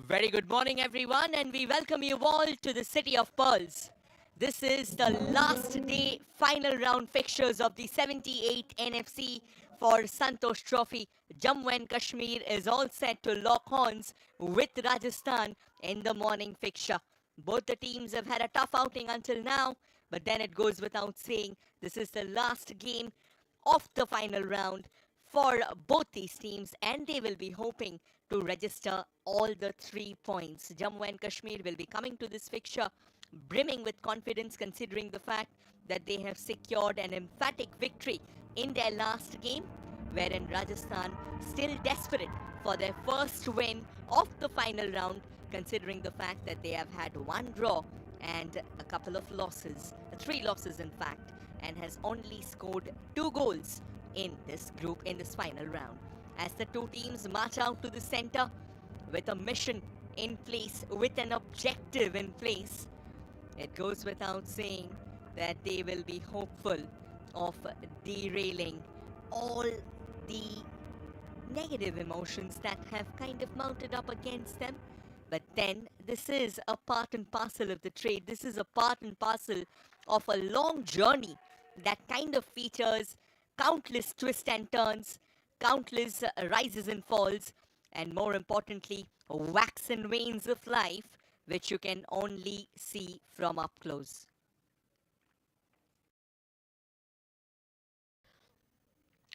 Very good morning, everyone, and we welcome you all to the City of Pearls. This is the last day final round fixtures of the 78 NFC for Santosh Trophy. Jammu and Kashmir is all set to lock horns with Rajasthan in the morning fixture. Both the teams have had a tough outing until now, but then it goes without saying this is the last game of the final round for both these teams, and they will be hoping to register all the 3 points. Jammu and Kashmir will be coming to this fixture brimming with confidence, considering the fact that they have secured an emphatic victory in their last game, wherein Rajasthan still desperate for their first win of the final round, considering the fact that they have had one draw and a couple of losses, three losses in fact, and has only scored 2 goals in this group in this final round. As the two teams march out to the center with a mission in place, with an objective in place, it goes without saying that they will be hopeful of derailing all the negative emotions that have kind of mounted up against them. But then this is a part and parcel of the trade. This is a part and parcel of a long journey that kind of features countless twists and turns, countless rises and falls, and more importantly, wax and veins of life, which you can only see from up close.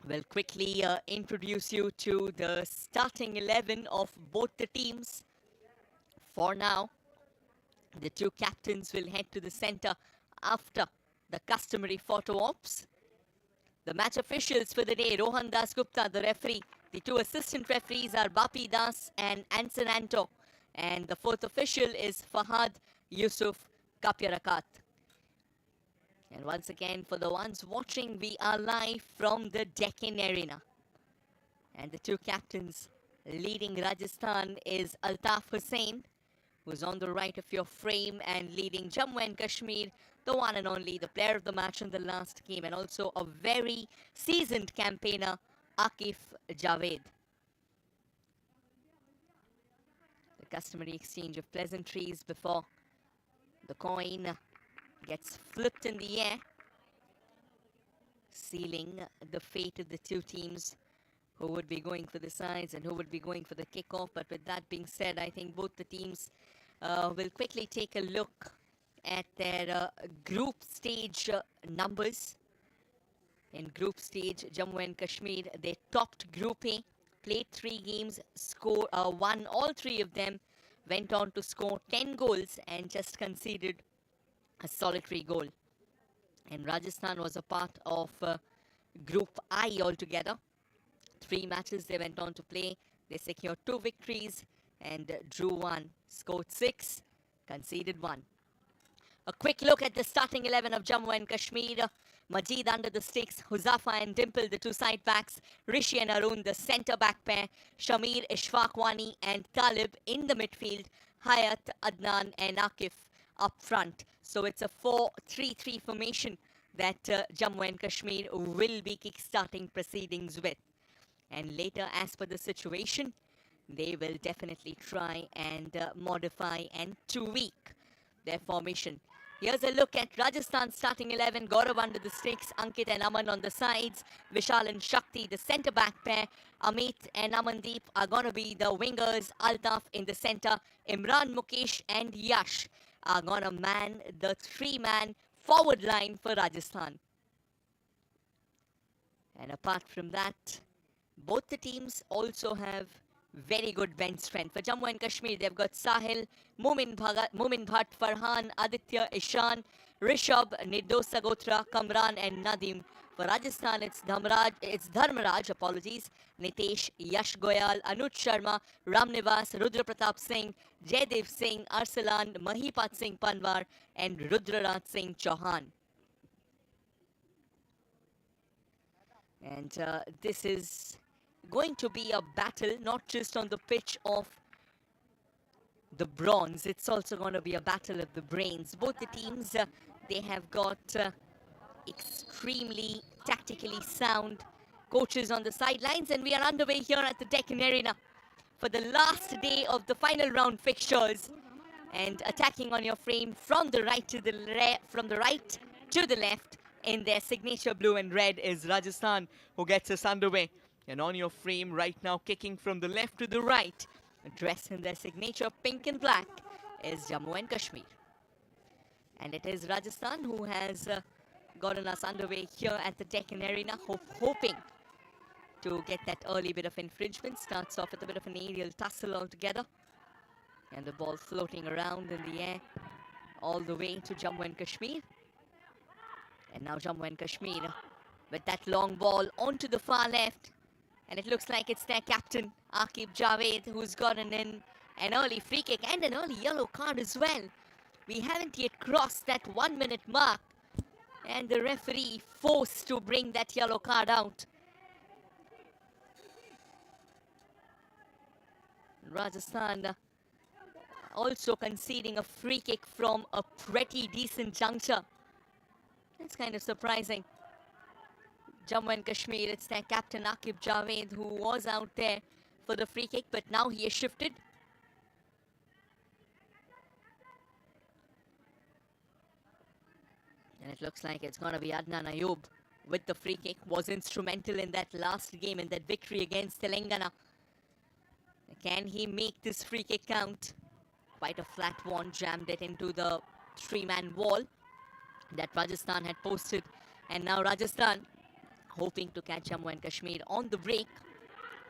We'll quickly introduce you to the starting 11 of both the teams. For now, the two captains will head to the center after the customary photo ops. The match officials for the day, Rohan Das Gupta, the referee. The two assistant referees are Bapi Das and Anson Anto. And the fourth official is Fahad Yusuf Kapyarakat. And once again, for the ones watching, we are live from the Deccan Arena. And the two captains leading Rajasthan is Altaf Hussain, who's on the right of your frame, and leading Jammu and Kashmir, the one and only, the player of the match in the last game, and also a very seasoned campaigner, Akif Javed. The customary exchange of pleasantries before the coin gets flipped in the air, sealing the fate of the two teams who would be going for the sides and who would be going for the kickoff. But with that being said, I think both the teams will quickly take a look at their group stage numbers. In group stage, Jammu and Kashmir, they topped Group A, played 3 games, won all 3 of them, went on to score 10 goals and just conceded a solitary goal. And Rajasthan was a part of Group I altogether. 3 matches they went on to play. They secured 2 victories and drew 1, scored 6, conceded 1. A quick look at the starting 11 of Jammu and Kashmir. Majid under the sticks, Huzafa and Dimple, the 2 side backs, Rishi and Arun, the centre back pair, Shamir, Ishfaq Wani and Talib in the midfield, Hayat, Adnan and Akif up front. So it's a 4-3-3 formation that Jammu and Kashmir will be kick-starting proceedings with. And later, as per the situation, they will definitely try and modify and tweak their formation. Here's a look at Rajasthan starting 11. Gaurav under the sticks, Ankit and Aman on the sides, Vishal and Shakti, the centre-back pair. Amit and Amandeep are going to be the wingers. Altaf in the centre. Imran, Mukesh and Yash are going to man the 3-man forward line for Rajasthan. And apart from that, both the teams also have very good bench strength. For Jammu and Kashmir, they've got Sahil, Mumin Bhatt, Farhan, Aditya, Ishan, Rishabh, Nirdos Sagotra, Kamran and Nadim. For Rajasthan, it's Dharmaraj, Nitesh, Yash Goyal, Anuj Sharma, Ramnivas, Rudra Pratap Singh, Jaidev Singh, Arsalan, Mahipat Singh Panwar and Rudrarat Singh Chauhan. And this is going to be a battle not just on the pitch of the bronze, it's also going to be a battle of the brains. Both the teams, they have got extremely tactically sound coaches on the sidelines, and we are underway here at the Deccan Arena for the last day of the final round fixtures. And attacking on your frame from the right to the left in their signature blue and red is Rajasthan, who gets us underway. And on your frame right now, kicking from the left to the right, dressed in their signature pink and black, is Jammu and Kashmir. And it is Rajasthan who has gotten us underway here at the Deccan Arena, hoping to get that early bit of infringement. Starts off with a bit of an aerial tussle altogether. And the ball floating around in the air all the way to Jammu and Kashmir. And now Jammu and Kashmir with that long ball onto the far left. And it looks like it's their captain, Aqib Javed, who's gotten in an early free kick and an early yellow card as well. We haven't yet crossed that 1 minute mark. And the referee forced to bring that yellow card out. Rajasthan also conceding a free kick from a pretty decent juncture. It's kind of surprising. Jammu and Kashmir, it's their captain Aqib Javed who was out there for the free kick, but now he has shifted. And it looks like it's going to be Adnan Ayub with the free kick. Was instrumental in that last game, in that victory against Telangana. Can he make this free kick count? Quite a flat one, jammed it into the three-man wall that Rajasthan had posted. And now Rajasthan hoping to catch Jammu and Kashmir on the break.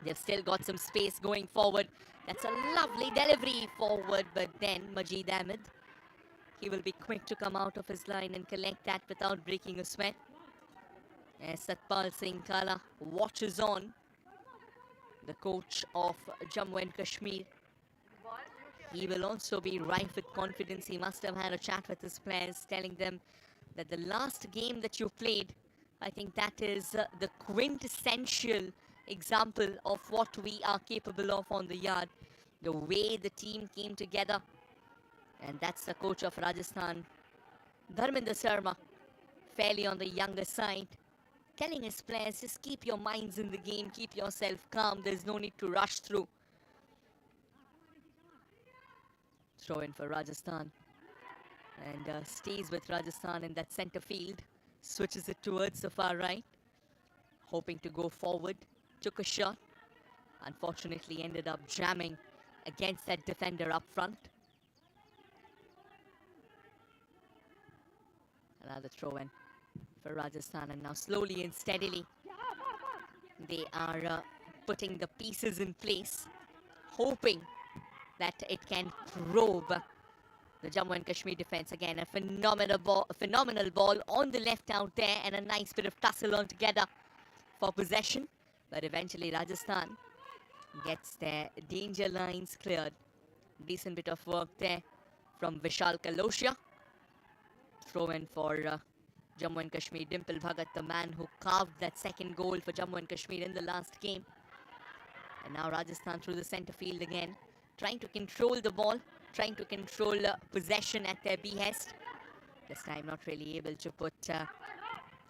They've still got some space going forward. That's a lovely delivery forward, but then Majid Ahmed, he will be quick to come out of his line and collect that without breaking a sweat. As Satpal Singh Kala watches on, the coach of Jammu and Kashmir. He will also be rife with confidence. He must have had a chat with his players, telling them that the last game that you played, I think that is the quintessential example of what we are capable of on the yard. The way the team came together. And that's the coach of Rajasthan, Dharminder Sarma, fairly on the younger side, telling his players, just keep your minds in the game, keep yourself calm, there's no need to rush through. Throw in for Rajasthan, and stays with Rajasthan in that centre field, switches it towards the far right, hoping to go forward, took a shot, unfortunately ended up jamming against that defender up front. Another throw in for Rajasthan, and now slowly and steadily they are putting the pieces in place, hoping that it can probe the Jammu and Kashmir defense. Again, a phenomenal ball on the left out there, and a nice bit of tussle on together for possession. But eventually Rajasthan gets their danger lines cleared. Decent bit of work there from Vishal Kaloshia. Throw in for Jammu and Kashmir. Dimple Bhagat, the man who carved that second goal for Jammu and Kashmir in the last game. And now Rajasthan through the centre field again, trying to control the ball, trying to control possession at their behest. This time not really able to put the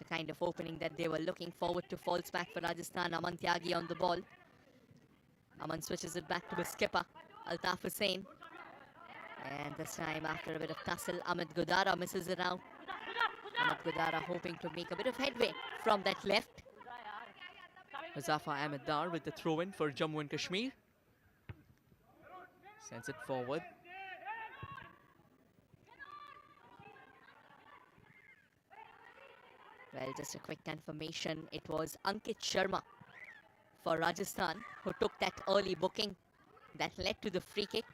kind of opening that they were looking forward to. Falls back for Rajasthan. Aman Tyagi on the ball. Aman switches it back to his skipper, Altaf Hussain. And this time, after a bit of tussle, Amit Gudara misses it out. Amit Gudara hoping to make a bit of headway from that left. Muzaffar Ahmed Dar with the throw-in for Jammu and Kashmir. Sends it forward. Well, just a quick confirmation. It was Ankit Sharma for Rajasthan who took that early booking that led to the free kick.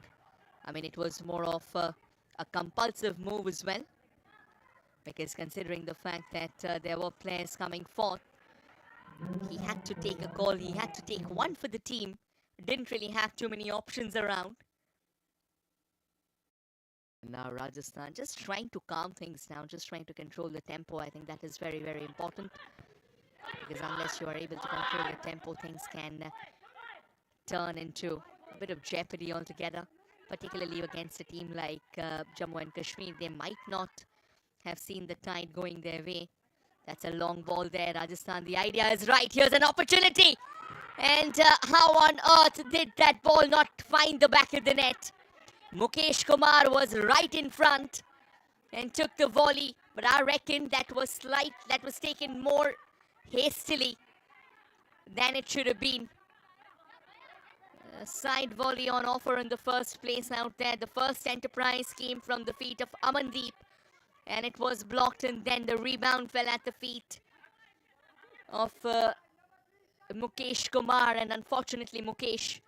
I mean, it was more of a compulsive move as well, because considering the fact that there were players coming forth, he had to take a call. He had to take one for the team. Didn't really have too many options around. Now Rajasthan just trying to calm things down, just trying to control the tempo. I think that is very, very important, because unless you are able to control the tempo, things can turn into a bit of jeopardy altogether, particularly against a team like Jammu and Kashmir. They might not have seen the tide going their way. That's a long ball there, Rajasthan. The idea is right. Here's an opportunity. And how on earth did that ball not find the back of the net? Mukesh Kumar was right in front and took the volley, but I reckon that was taken more hastily than it should have been. A side volley on offer in the first place out there. The first enterprise came from the feet of Amandeep, and it was blocked, and then the rebound fell at the feet of Mukesh Kumar, and unfortunately Mukesh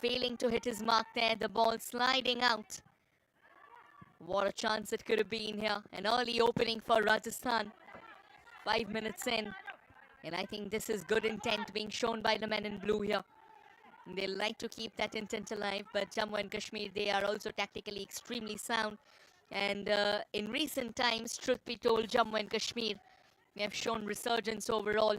failing to hit his mark there, the ball sliding out. What a chance it could have been here. An early opening for Rajasthan. 5 minutes in. And I think this is good intent being shown by the men in blue here. They like to keep that intent alive, but Jammu and Kashmir, they are also tactically extremely sound. And in recent times, truth be told, Jammu and Kashmir, they have shown resurgence overall.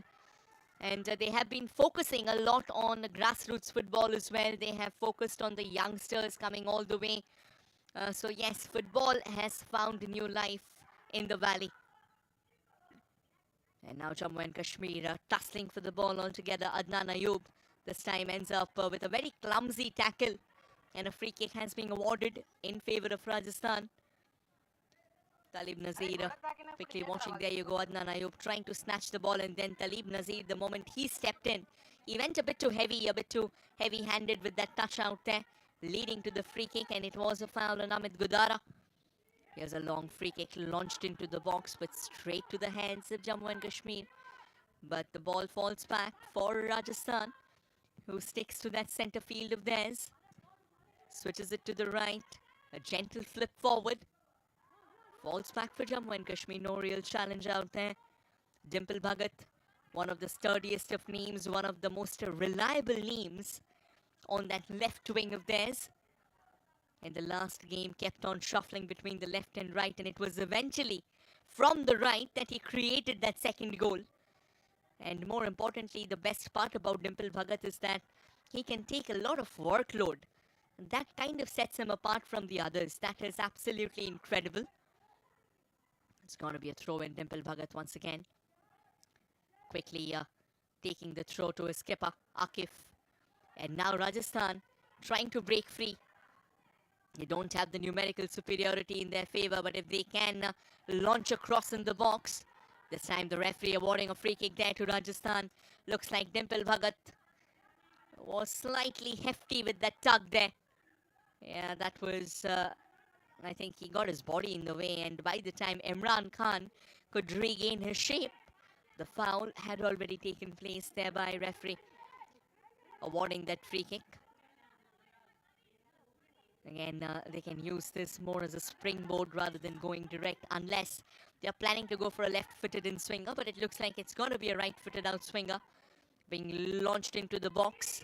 And they have been focusing a lot on grassroots football as well. They have focused on the youngsters coming all the way. So yes, football has found new life in the valley. And now Jammu and Kashmir tussling for the ball altogether. Adnan Ayub this time ends up with a very clumsy tackle. And a free kick has been awarded in favor of Rajasthan. Talib Nazir quickly watching. There you go, Adnan Ayub trying to snatch the ball, and then Talib Nazir, the moment he stepped in, he went a bit too heavy-handed with that touch out there, leading to the free kick, and it was a foul on Amit Gudara. Here's a long free kick launched into the box, but straight to the hands of Jammu and Kashmir. But the ball falls back for Rajasthan, who sticks to that center field of theirs. Switches it to the right, a gentle flip forward. Falls back for Jammu and Kashmir, no real challenge out there. Dimple Bhagat, one of the sturdiest of names, one of the most reliable names on that left wing of theirs. In the last game, kept on shuffling between the left and right, and it was eventually from the right that he created that second goal. And more importantly, the best part about Dimple Bhagat is that he can take a lot of workload. And that kind of sets him apart from the others. That is absolutely incredible. It's going to be a throw in. Dimple Bhagat once again. Quickly taking the throw to his skipper, Akif. And now Rajasthan trying to break free. They don't have the numerical superiority in their favor, but if they can launch across in the box, this time the referee awarding a free kick there to Rajasthan. Looks like Dimple Bhagat was slightly hefty with that tug there. Yeah, that was... I think he got his body in the way, and by the time Imran Khan could regain his shape, the foul had already taken place, thereby referee awarding that free kick. Again, they can use this more as a springboard rather than going direct, unless they're planning to go for a left-footed in-swinger, but it looks like it's going to be a right-footed out-swinger being launched into the box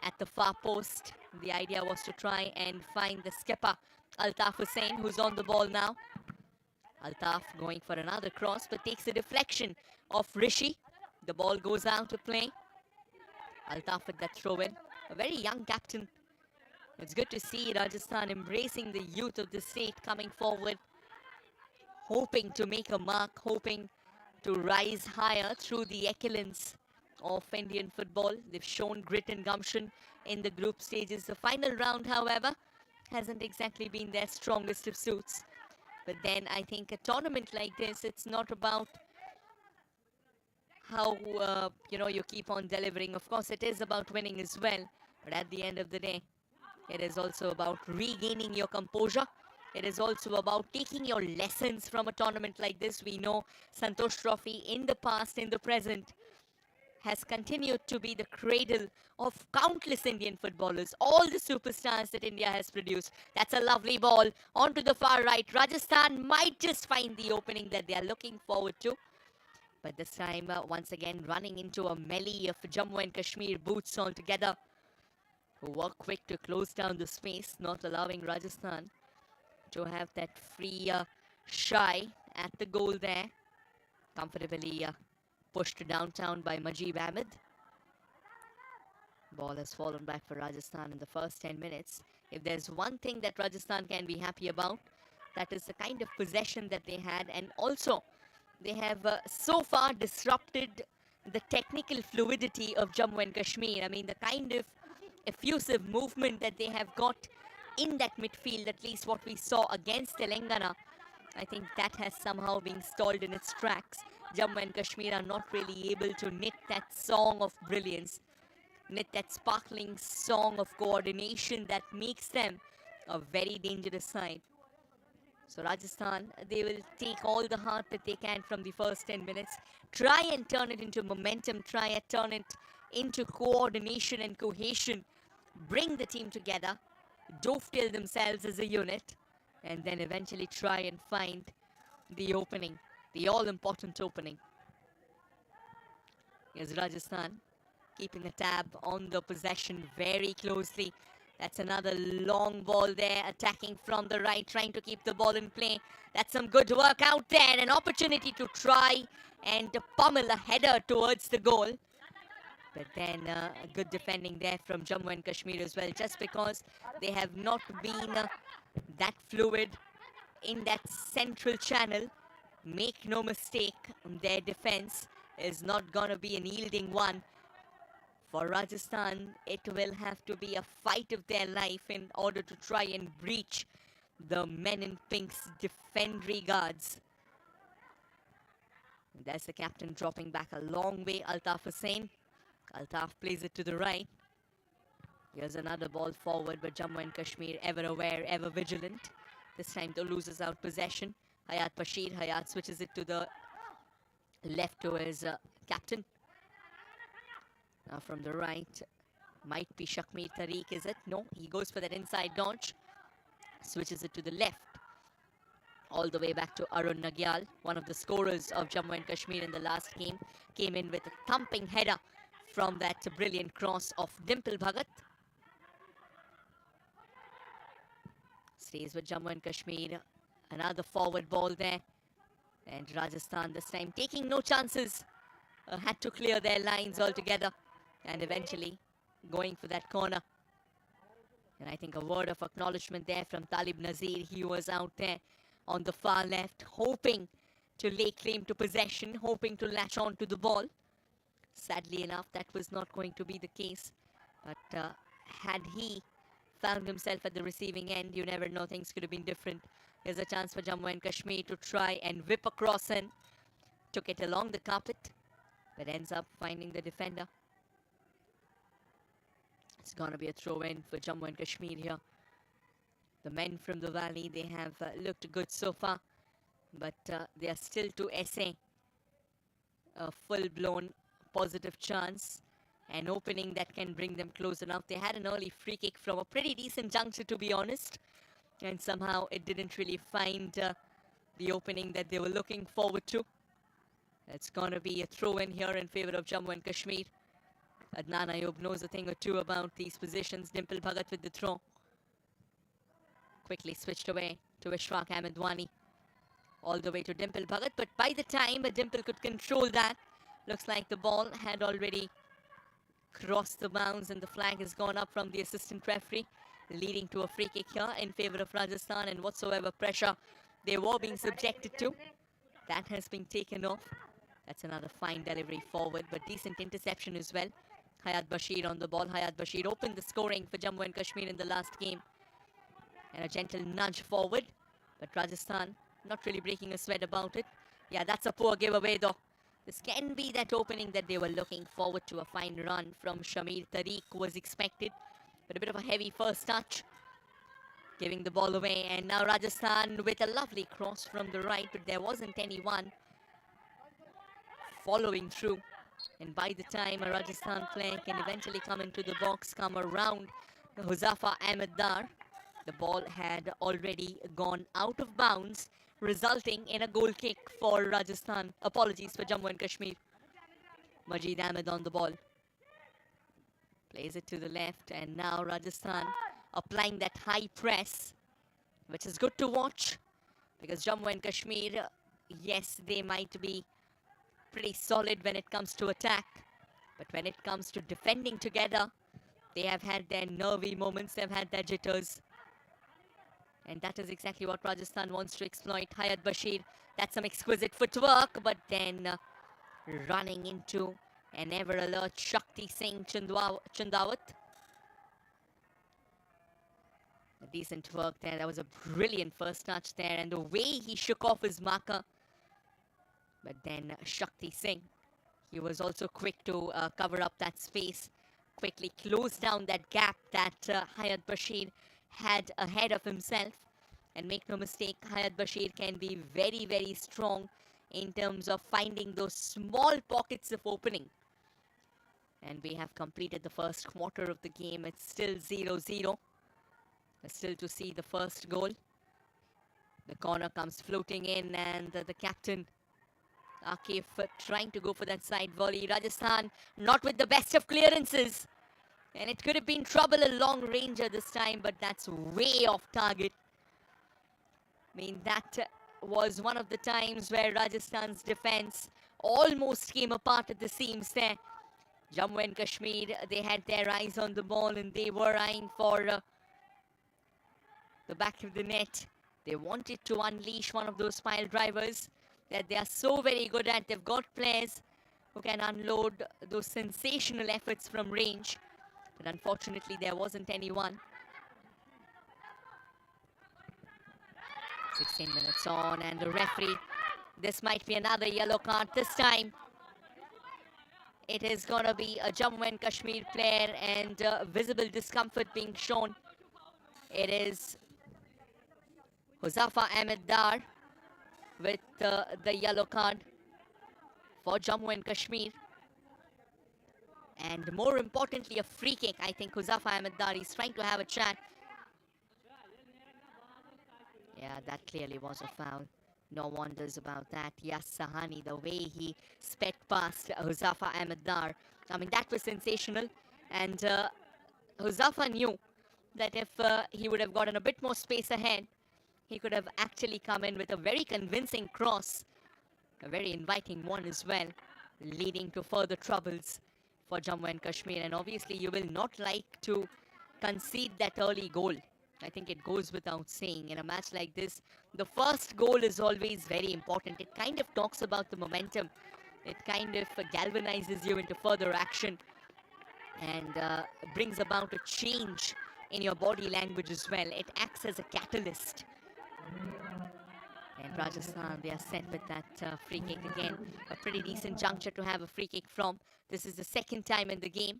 at the far post. The idea was to try and find the skipper, Altaf Hussain, who's on the ball now. Altaf going for another cross, but takes a deflection of Rishi. The ball goes out to play. Altaf with that throw-in. A very young captain. It's good to see Rajasthan embracing the youth of the state, coming forward, hoping to make a mark, hoping to rise higher through the echelons of Indian football. They've shown grit and gumption in the group stages. The final round, however, hasn't exactly been their strongest of suits. But then I think a tournament like this, it's not about how, you keep on delivering. Of course, it is about winning as well. But at the end of the day, it is also about regaining your composure. It is also about taking your lessons from a tournament like this. We know Santosh Trophy in the past, in the present, has continued to be the cradle of countless Indian footballers, all the superstars that India has produced. That's a lovely ball onto the far right. Rajasthan might just find the opening that they are looking forward to. But this time, once again, running into a melee of Jammu and Kashmir boots altogether, who were quick to close down the space, not allowing Rajasthan to have that free shy at the goal there. Comfortably pushed downtown by Majib Ahmed. Ball has fallen back for Rajasthan in the first 10 minutes. If there's one thing that Rajasthan can be happy about, that is the kind of possession that they had, and also they have so far disrupted the technical fluidity of Jammu and Kashmir. I mean, the kind of effusive movement that they have got in that midfield, at least what we saw against Telangana, I think that has somehow been stalled in its tracks. Jammu and Kashmir are not really able to knit that song of brilliance, knit that sparkling song of coordination that makes them a very dangerous side. So Rajasthan, they will take all the heart that they can from the first 10 minutes, try and turn it into momentum, try and turn it into coordination and cohesion, bring the team together, dovetail themselves as a unit, and then eventually try and find the opening, the all-important opening. Here's Rajasthan keeping a tab on the possession very closely. That's another long ball there, attacking from the right, trying to keep the ball in play. That's some good work out there, an opportunity to try and pummel a header towards the goal. But then good defending there from Jammu and Kashmir as well, just because they have not been that fluid in that central channel. Make no mistake, their defense is not going to be an yielding one. For Rajasthan, it will have to be a fight of their life in order to try and breach the men in pink's defensory guards. There's the captain dropping back a long way, Altaf Hussain. Altaf plays it to the right. Here's another ball forward, but Jammu and Kashmir ever aware, ever vigilant. This time though loses out possession. Hayat Bashir, Hayat switches it to the left to his captain. Now from the right, might be Shakmir Tariq, is it? No, he goes for that inside dodge. Switches it to the left. All the way back to Arun Nagyal, one of the scorers of Jammu and Kashmir in the last game. Came in with a thumping header from that brilliant cross of Dimple Bhagat. Stays with Jammu and Kashmir. Another forward ball there. And Rajasthan this time taking no chances. Had to clear their lines altogether. And eventually going for that corner. And I think a word of acknowledgement there from Talib Nazir. He was out there on the far left, hoping to lay claim to possession, hoping to latch on to the ball. Sadly enough, that was not going to be the case. But had he found himself at the receiving end, you never know, things could have been different. There's a chance for Jammu and Kashmir to try and whip across in. Took it along the carpet, but ends up finding the defender. It's going to be a throw-in for Jammu and Kashmir here. The men from the valley, they have looked good so far, but they are still to essay a full-blown positive chance, an opening that can bring them close enough. They had an early free kick from a pretty decent juncture, to be honest, and somehow it didn't really find the opening that they were looking forward to. It's going to be a throw-in here in favor of Jammu and Kashmir. Adnan Ayub knows a thing or two about these positions. Dimple Bhagat with the throw. Quickly switched away to Ishfaq Ahmedwani. All the way to Dimple Bhagat. But by the time Dimple could control that, looks like the ball had already crossed the bounds and the flag has gone up from the assistant referee, leading to a free kick here in favor of Rajasthan. And whatsoever pressure they were being subjected to, that has been taken off. That's another fine delivery forward, but decent interception as well. Hayat Bashir on the ball. Hayat Bashir opened the scoring for Jammu and Kashmir in the last game. And a gentle nudge forward. But Rajasthan not really breaking a sweat about it. Yeah, that's a poor giveaway though. This can be that opening that they were looking forward to. A fine run from Shamir Tariq was expected. But a bit of a heavy first touch. Giving the ball away. And now Rajasthan with a lovely cross from the right. But there wasn't anyone following through. And by the time a Rajasthan player can eventually come into the box, come around Huzafa Ahmed Dar, the ball had already gone out of bounds, resulting in a goal kick for Rajasthan. Apologies for Jammu and Kashmir. Majid Ahmed on the ball. Plays it to the left, and now Rajasthan applying that high press, which is good to watch, because Jammu and Kashmir, yes, they might be pretty solid when it comes to attack, but when it comes to defending together, they have had their nervy moments, they've had their jitters. And that is exactly what Rajasthan wants to exploit. Hayat Bashir, that's some exquisite footwork, but then running into and ever alert Shakti Singh Chundawat. A decent work there. That was a brilliant first touch there, and the way he shook off his marker. But then Shakti Singh, he was also quick to cover up that space, quickly close down that gap that Hayat Bashir had ahead of himself. And make no mistake, Hayat Bashir can be very, very strong in terms of finding those small pockets of opening. And we have completed the first quarter of the game. It's still 0-0. Still to see the first goal. The corner comes floating in, and the captain Akif trying to go for that side volley. Rajasthan not with the best of clearances, and it could have been trouble a long ranger this time, but that's way off target. I mean, that was one of the times where Rajasthan's defense almost came apart at the seams there. Jammu and Kashmir, they had their eyes on the ball, and they were eyeing for the back of the net. They wanted to unleash one of those pile drivers that they are so very good at. They've got players who can unload those sensational efforts from range, but unfortunately there wasn't anyone. 16 minutes on, and the referee, this might be another yellow card. This time it is gonna be a Jammu and Kashmir player, and visible discomfort being shown. It is Huzafa Ahmed Dar with the yellow card for Jammu and Kashmir. And more importantly, a free kick. I think Huzafa Ahmed Dar is trying to have a chat. Yeah, that clearly was a foul. No wonders about that. Yes, Sahani, the way he sped past Huzafa Ahmed Dar, I mean, that was sensational. And Huzafa knew that if he would have gotten a bit more space ahead, he could have actually come in with a very convincing cross, a very inviting one as well, leading to further troubles for Jammu and Kashmir. And obviously you will not like to concede that early goal. I think it goes without saying. In a match like this, the first goal is always very important. It kind of talks about the momentum. It kind of galvanizes you into further action, and brings about a change in your body language as well. It acts as a catalyst. And Rajasthan, they are set with that free kick again. A pretty decent juncture to have a free kick from. This is the second time in the game.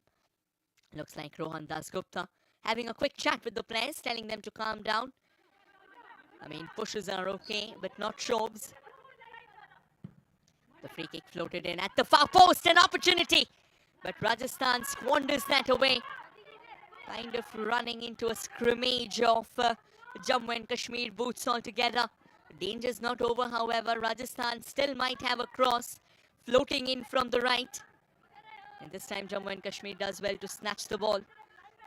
Looks like Rohan Dasgupta having a quick chat with the players, telling them to calm down. I mean, pushes are okay, but not shoves. The free kick floated in at the far post, an opportunity. But Rajasthan squanders that away. Kind of running into a scrimmage of Jammu and Kashmir boots altogether. Danger's not over, however. Rajasthan still might have a cross floating in from the right. And this time Jammu and Kashmir does well to snatch the ball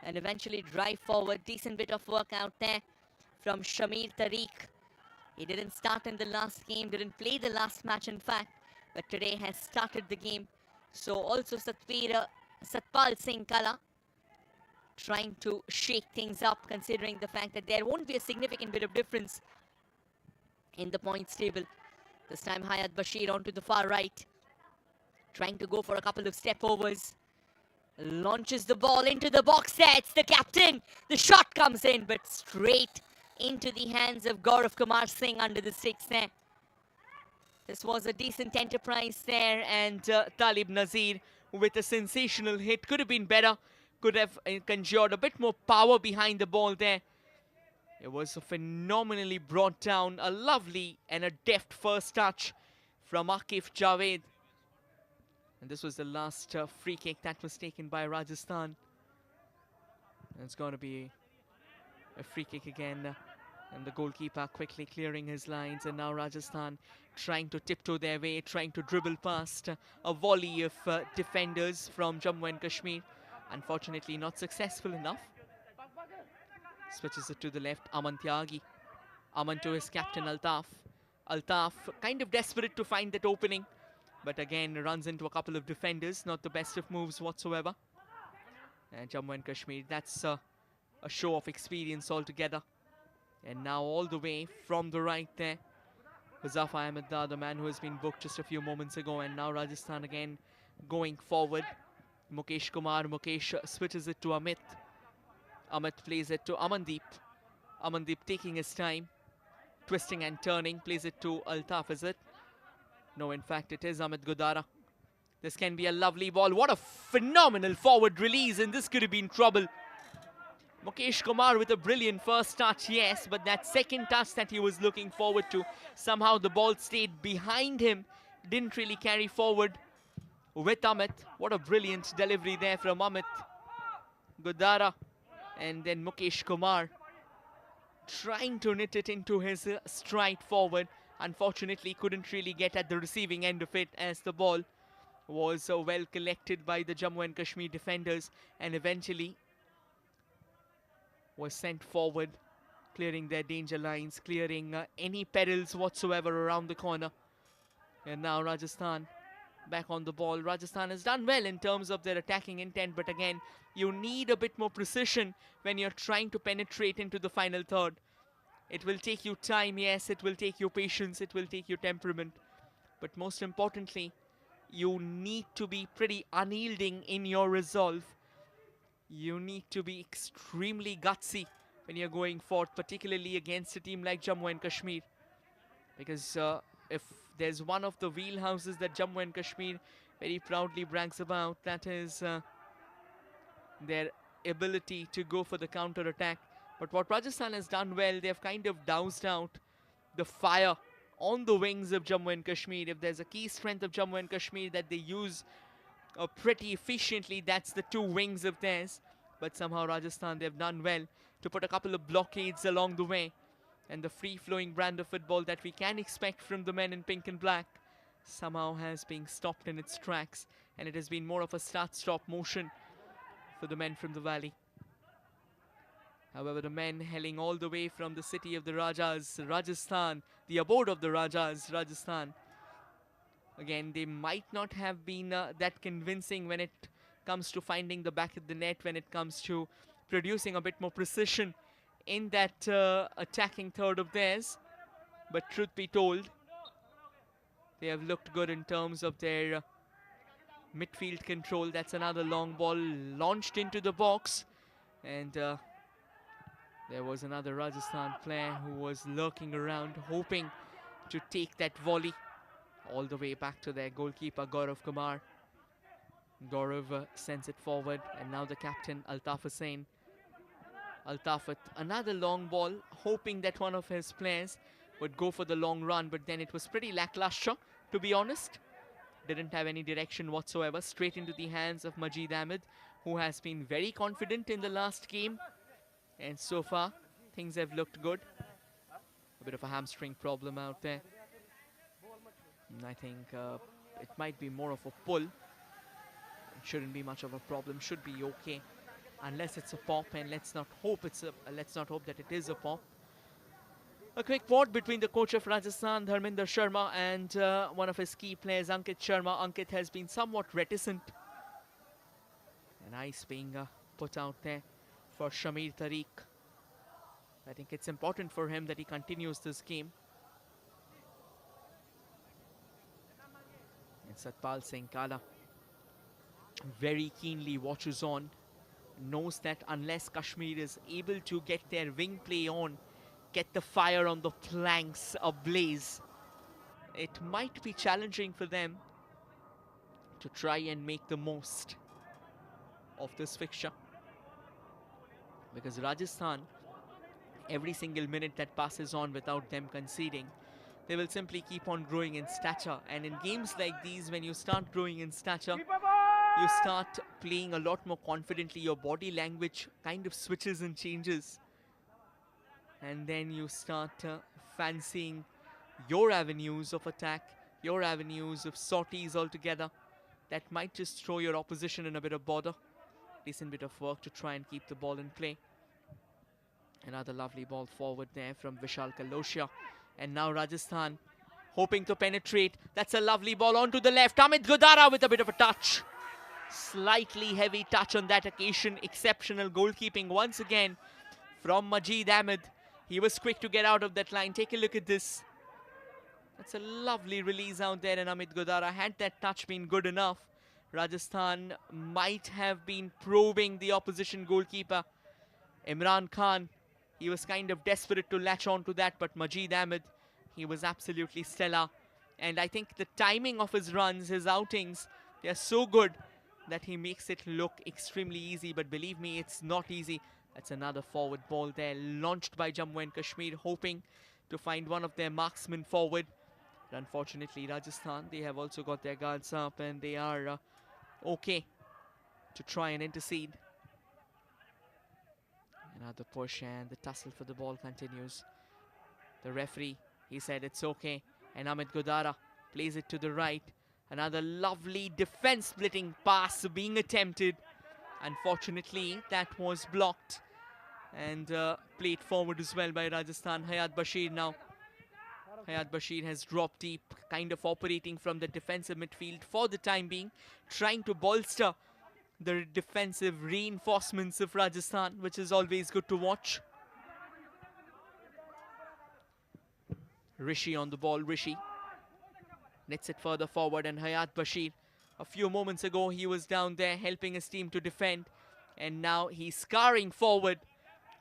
and eventually drive forward. Decent bit of work out there from Shamir Tariq. He didn't start in the last game, didn't play the last match in fact, but today has started the game. So also Satpal Singh Kala trying to shake things up, considering the fact that there won't be a significant bit of difference in the points table. This time Hayat Bashir onto the far right, trying to go for a couple of step overs. Launches the ball into the box there. It's the captain. The shot comes in, but straight into the hands of Gaurav Kumar Singh under the sticks there. This was a decent enterprise there, and Talib Nazir with a sensational hit. Could have been better. Could have conjured a bit more power behind the ball there. It was phenomenally brought down. A lovely and a deft first touch from Akif Javed. And this was the last free kick that was taken by Rajasthan. And it's going to be a free kick again. And the goalkeeper quickly clearing his lines. And now Rajasthan trying to tiptoe their way, trying to dribble past a volley of defenders from Jammu and Kashmir. Unfortunately, not successful enough. Switches it to the left, Aman Tyagi. Aman to his captain, Altaf. Altaf kind of desperate to find that opening, but again runs into a couple of defenders. Not the best of moves whatsoever. And Jammu and Kashmir, that's a show of experience altogether. And now all the way from the right there, Huzafa Ahmed Dar, the man who has been booked just a few moments ago. And now Rajasthan again going forward. Mukesh Kumar, Mukesh switches it to Amit. Amit plays it to Amandeep. Amandeep taking his time, twisting and turning, plays it to Altaf, is it? No, in fact, it is Amit Godara. This can be a lovely ball. What a phenomenal forward release, and this could have been trouble. Mukesh Kumar with a brilliant first touch, yes, but that second touch that he was looking forward to, somehow the ball stayed behind him, didn't really carry forward with Amit. What a brilliant delivery there from Amit Godara, and then Mukesh Kumar trying to knit it into his stride forward. Unfortunately, couldn't really get at the receiving end of it, as the ball was well collected by the Jammu and Kashmir defenders and eventually was sent forward, clearing their danger lines, clearing any perils whatsoever around the corner. And now Rajasthan back on the ball. Rajasthan has done well in terms of their attacking intent, but again, you need a bit more precision when you're trying to penetrate into the final third. It will take you time, yes, it will take you patience, it will take you temperament, but most importantly, you need to be pretty unyielding in your resolve. You need to be extremely gutsy when you're going forth, particularly against a team like Jammu and Kashmir. Because if there's one of the wheelhouses that Jammu and Kashmir very proudly brags about, that is their ability to go for the counter attack. But what Rajasthan has done well, they've kind of doused out the fire on the wings of Jammu and Kashmir. If there's a key strength of Jammu and Kashmir that they use pretty efficiently, that's the two wings of theirs. But somehow Rajasthan, they've done well to put a couple of blockades along the way. And the free-flowing brand of football that we can expect from the men in pink and black somehow has been stopped in its tracks. And it has been more of a start-stop motion for the men from the valley. However, the men hailing all the way from the city of the Rajas, Rajasthan, the abode of the Rajas, Rajasthan. Again, they might not have been that convincing when it comes to finding the back of the net, when it comes to producing a bit more precision in that attacking third of theirs. But truth be told, they have looked good in terms of their midfield control. That's another long ball launched into the box. And there was another Rajasthan player who was lurking around, hoping to take that volley all the way back to their goalkeeper, Gaurav Kumar. Gaurav sends it forward, and now the captain, Altaf Hussain. Altaf with another long ball, hoping that one of his players would go for the long run, but then it was pretty lackluster, to be honest. Didn't have any direction whatsoever, straight into the hands of Majid Ahmed, who has been very confident in the last game. And so far, things have looked good. A bit of a hamstring problem out there. And I think it might be more of a pull. It shouldn't be much of a problem. Should be okay, unless it's a pop. And let's not hope that it is a pop. A quick word between the coach of Rajasthan, Dharminder Sharma, and one of his key players, Ankit Sharma. Ankit has been somewhat reticent. An ice being put out there for Shamir Tariq. I think it's important for him that he continues this game. And Satpal Singh Kala very keenly watches on, knows that unless Kashmir is able to get their wing play on, get the fire on the planks ablaze, it might be challenging for them to try and make the most of this fixture. Because Rajasthan, every single minute that passes on without them conceding, they will simply keep on growing in stature. And in games like these, when you start growing in stature, you start playing a lot more confidently. Your body language kind of switches and changes. And then you start fancying your avenues of attack, your avenues of sorties altogether. That might just throw your opposition in a bit of bother. Decent bit of work to try and keep the ball in play. Another lovely ball forward there from Vishal Kaloshia. And now Rajasthan hoping to penetrate. That's a lovely ball onto the left. Amit Godara with a bit of a touch. Slightly heavy touch on that occasion. Exceptional goalkeeping once again from Majid Ahmed. He was quick to get out of that line. Take a look at this. That's a lovely release out there, and Amit Godara, had that touch been good enough, Rajasthan might have been probing the opposition goalkeeper, Imran Khan. He was kind of desperate to latch on to that, but Majid Ahmed, he was absolutely stellar. And I think the timing of his runs, his outings, they are so good that he makes it look extremely easy. But believe me, it's not easy. That's another forward ball there, launched by Jammu and Kashmir, hoping to find one of their marksmen forward. But unfortunately, Rajasthan, they have also got their guards up and they are okay to try and intercede. Another push and the tussle for the ball continues. The referee, he said it's okay. And Amit Godara plays it to the right. Another lovely defense splitting pass being attempted. Unfortunately, that was blocked and played forward as well by Rajasthan. Hayat Bashir now. Hayat Bashir has dropped deep, kind of operating from the defensive midfield for the time being, trying to bolster the defensive reinforcements of Rajasthan, which is always good to watch. Rishi on the ball. Rishi nets it further forward, and Hayat Bashir, a few moments ago he was down there helping his team to defend, and now he's scarring forward,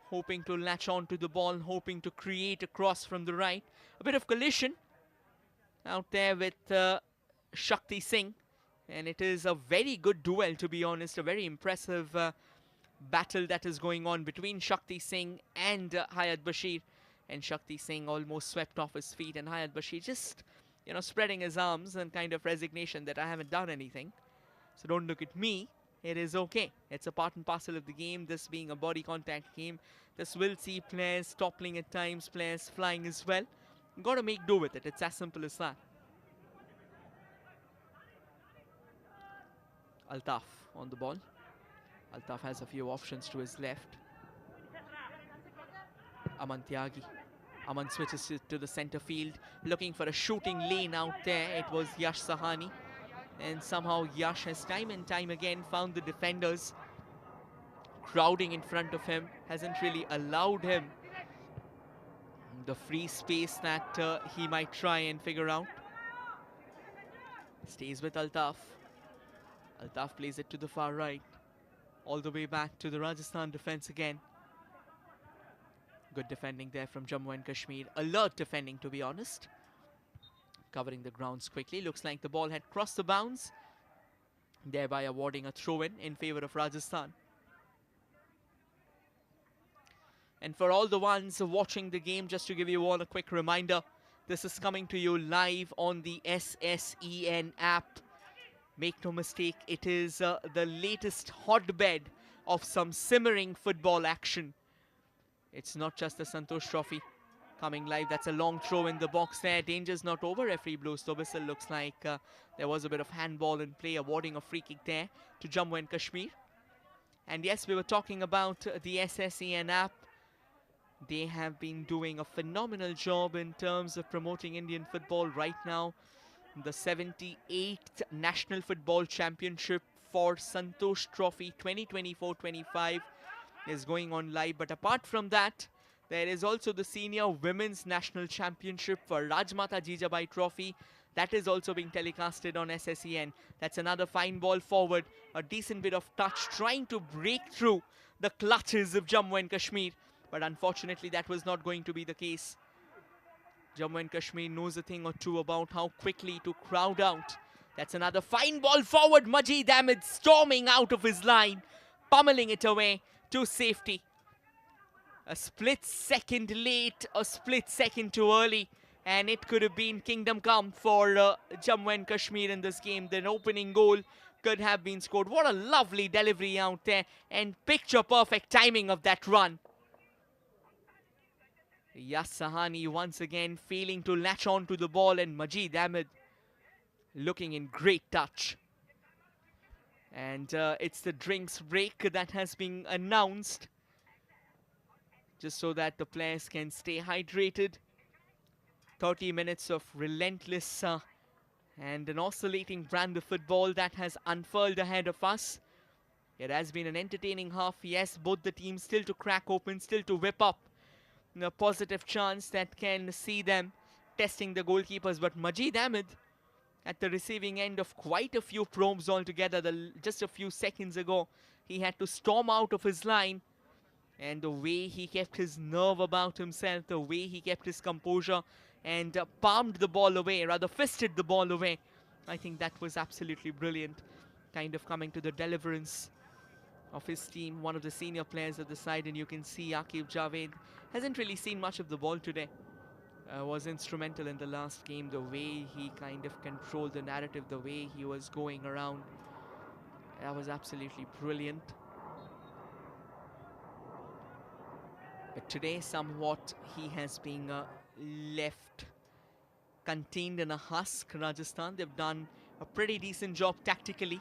hoping to latch on to the ball, hoping to create a cross from the right. A bit of collision out there with Shakti Singh, and it is a very good duel, to be honest, a very impressive battle that is going on between Shakti Singh and Hayat Bashir. And Shakti Singh almost swept off his feet, and Hayat Bashir just, spreading his arms and kind of resignation that I haven't done anything. So don't look at me. It is okay. It's a part and parcel of the game, this being a body contact game. This will see players toppling at times, players flying as well. You've got to make do with it. It's as simple as that. Altaf on the ball. Altaf has a few options to his left. Aman Tyagi. Aman switches to the center field, looking for a shooting lane out there. It was Yash Sahani. And somehow Yash has time and time again found the defenders crowding in front of him. Hasn't really allowed him the free space that he might try and figure out. Stays with Altaf. Altaf plays it to the far right. All the way back to the Rajasthan defense again. Good defending there from Jammu and Kashmir. Alert defending, to be honest. Covering the grounds quickly. Looks like the ball had crossed the bounds, thereby awarding a throw-in in favor of Rajasthan. And for all the ones watching the game, just to give you all a quick reminder, this is coming to you live on the SSEN app. Make no mistake, it is the latest hotbed of some simmering football action. It's not just the Santosh Trophy coming live. That's a long throw in the box there. Danger's not over. Referee blows the whistle. Looks like there was a bit of handball in play, awarding a free kick there to Jammu and Kashmir. And yes, we were talking about the SSEN app. They have been doing a phenomenal job in terms of promoting Indian football right now. The 78th National Football Championship for Santosh Trophy 2024-25 is going on live. But apart from that, there is also the Senior Women's National Championship for Rajmata Jijabai Trophy. That is also being telecasted on SSEN. That's another fine ball forward. A decent bit of touch, trying to break through the clutches of Jammu and Kashmir. But unfortunately, that was not going to be the case. Jammu and Kashmir knows a thing or two about how quickly to crowd out. That's another fine ball forward. Majid Ahmed storming out of his line, pummeling it away to safety. A split second late, a split second too early, and it could have been kingdom come for Jammu and Kashmir in this game. The opening goal could have been scored. What a lovely delivery out there, and picture perfect timing of that run. Yash Sahani once again failing to latch on to the ball, and Majid Ahmed looking in great touch. And it's the drinks break that has been announced, just so that the players can stay hydrated. 30 minutes of relentless and an oscillating brand of football that has unfurled ahead of us. It has been an entertaining half. Yes, both the teams still to crack open, still to whip up a positive chance that can see them testing the goalkeepers. But Majid Ahmed at the receiving end of quite a few probes altogether. Just a few seconds ago, he had to storm out of his line. And the way he kept his nerve about himself, the way he kept his composure and palmed the ball away, rather fisted the ball away, I think that was absolutely brilliant. Kind of coming to the deliverance of his team, one of the senior players at the side, and you can see Aqib Javed hasn't really seen much of the ball today. Was instrumental in the last game, the way he kind of controlled the narrative, the way he was going around. That was absolutely brilliant. But today, somewhat, he has been left contained in a husk. Rajasthan, they've done a pretty decent job tactically.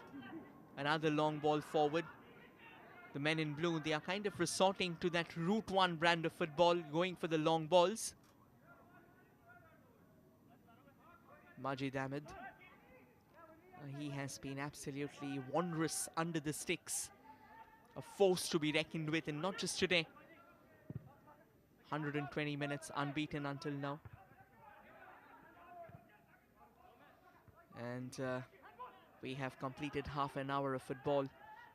Another long ball forward. The men in blue, they are kind of resorting to that Route 1 brand of football, going for the long balls. Majid Ahmed. He has been absolutely wondrous under the sticks. A force to be reckoned with, and not just today. 120 minutes unbeaten until now. And we have completed half an hour of football.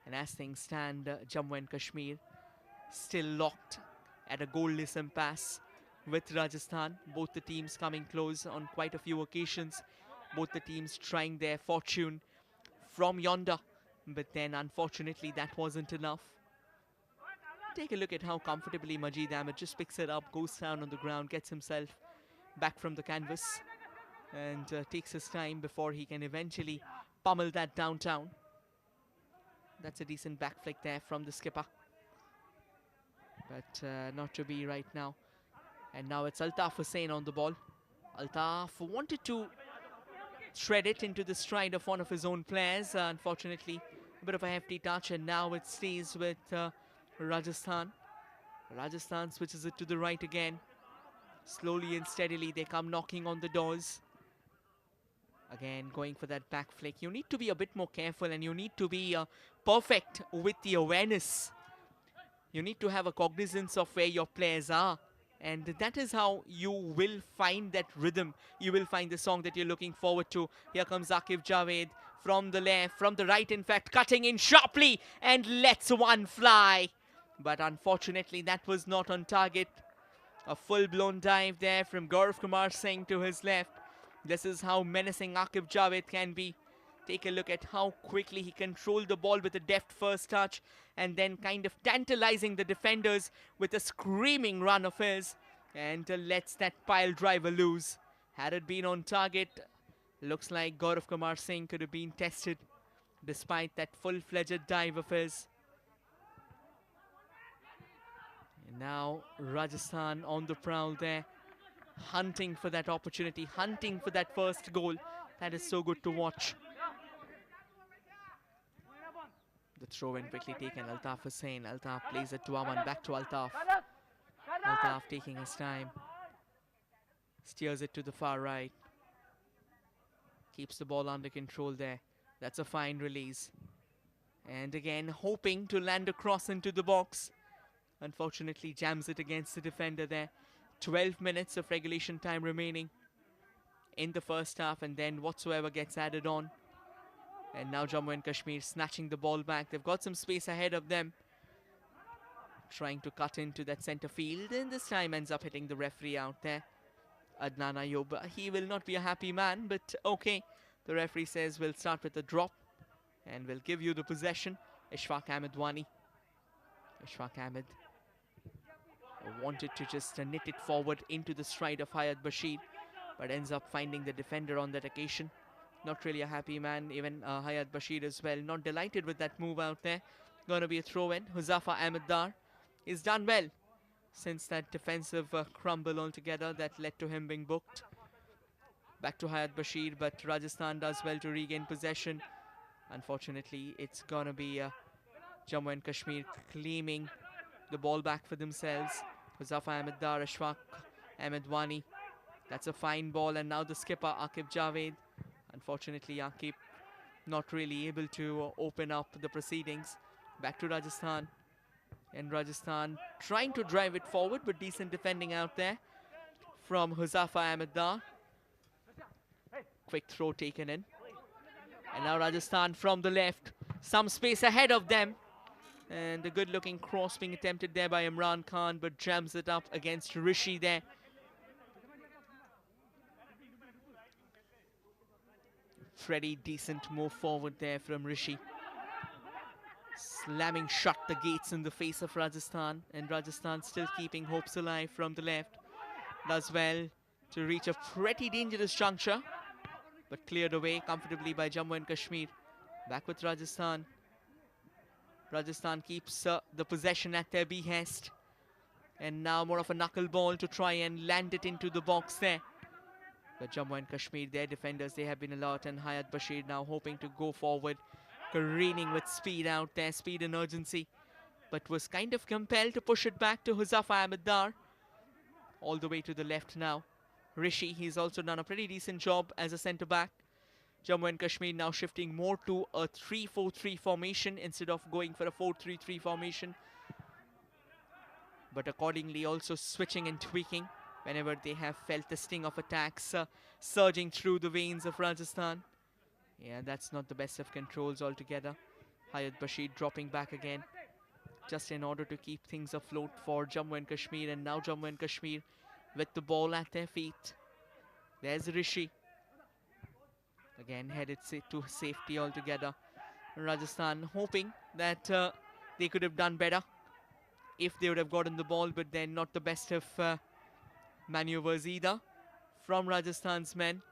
And as things stand, Jammu and Kashmir still locked at a goalless impasse with Rajasthan. Both the teams coming close on quite a few occasions. Both the teams trying their fortune from yonder. But then, unfortunately, that wasn't enough. Take a look at how comfortably Majid Ahmed just picks it up, goes down on the ground, gets himself back from the canvas, and takes his time before he can eventually pummel that downtown. That's a decent back flick there from the skipper. But not to be right now. And now it's Altaf Hussain on the ball. Altaf wanted to thread it into the stride of one of his own players. Unfortunately, a bit of a hefty touch, and now it stays with Rajasthan. Rajasthan switches it to the right again. Slowly and steadily they come knocking on the doors. Again, going for that back flick. You need to be a bit more careful, and you need to be perfect with the awareness. You need to have a cognizance of where your players are. And that is how you will find that rhythm. You will find the song that you're looking forward to. Here comes Aqib Javed from the left, from the right, in fact, cutting in sharply and lets one fly. But unfortunately, that was not on target. A full-blown dive there from Gaurav Kumar Singh to his left. This is how menacing Aqib Javed can be. Take a look at how quickly he controlled the ball with a deft first touch, and then kind of tantalizing the defenders with a screaming run of his, and lets that pile driver loose. Had it been on target, looks like Gaurav Kumar Singh could have been tested despite that full-fledged dive of his. And now Rajasthan on the prowl there, hunting for that opportunity, hunting for that first goal. That is so good to watch. The throw in quickly taken, Altaf Hussain. Altaf plays it to Aman, back to Altaf. Altaf taking his time. Steers it to the far right. Keeps the ball under control there. That's a fine release. And again, hoping to land a cross into the box. Unfortunately, jams it against the defender there. 12 minutes of regulation time remaining in the first half, and then whatsoever gets added on. And now Jammu and Kashmir snatching the ball back. They've got some space ahead of them. Trying to cut into that center field, and this time ends up hitting the referee out there. Adnan Ayub, he will not be a happy man, but okay. The referee says we'll start with a drop and we'll give you the possession. Ishfaq Ahmed Wani. Ishfaq Ahmed wanted to just knit it forward into the stride of Hayat Bashir, but ends up finding the defender on that occasion. Not really a happy man, even Hayat Bashir as well. Not delighted with that move out there. Gonna be a throw-in. Huzafa Ahmed Dar is done well since that defensive crumble altogether that led to him being booked. Back to Hayat Bashir, but Rajasthan does well to regain possession. Unfortunately, it's gonna be Jammu and Kashmir claiming the ball back for themselves. Huzafa Ahmed Dar, Ishfaq Ahmed Wani. That's a fine ball, and now the skipper Aqib Javed. Unfortunately, Aqib not really able to open up the proceedings. Back to Rajasthan. And Rajasthan trying to drive it forward, but decent defending out there from Huzafa Ahmed Dar. Quick throw taken in. And now Rajasthan from the left. Some space ahead of them. And a good looking cross being attempted there by Imran Khan, but jams it up against Rishi there. Pretty decent move forward there from Rishi. Slamming shut the gates in the face of Rajasthan, and Rajasthan still keeping hopes alive from the left. Does well to reach a pretty dangerous juncture, but cleared away comfortably by Jammu and Kashmir. Back with Rajasthan. Rajasthan keeps the possession at their behest. And now more of a knuckleball to try and land it into the box there. But Jammu and Kashmir, their defenders, they have been alert, and Hayat Bashir now hoping to go forward, careening with speed out there, speed and urgency, but was kind of compelled to push it back to Huzafa Ahmeddar. All the way to the left now. Rishi, he's also done a pretty decent job as a centre-back. Jammu and Kashmir now shifting more to a 3-4-3 formation instead of going for a 4-3-3 formation. But accordingly also switching and tweaking whenever they have felt the sting of attacks surging through the veins of Rajasthan. Yeah, that's not the best of controls altogether. Hayat Bashir dropping back again, just in order to keep things afloat for Jammu and Kashmir. And now Jammu and Kashmir with the ball at their feet. There's Rishi. Again headed to safety altogether. Rajasthan hoping that they could have done better if they would have gotten the ball, but then not the best of maneuvers either from Rajasthan's men.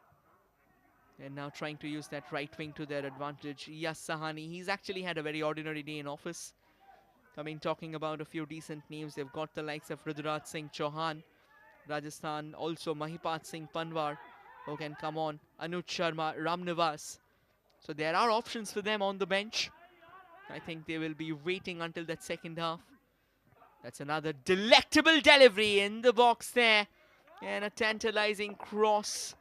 And now trying to use that right wing to their advantage. Yas Sahani, he's actually had a very ordinary day in office. I mean, talking about a few decent names, they've got the likes of Rudraj Singh Chauhan. Rajasthan also Mahipat Singh Panwar, who can come on. Anuj Sharma, Ramnivas. So there are options for them on the bench. I think they will be waiting until that second half. That's another delectable delivery in the box there. And a tantalizing cross,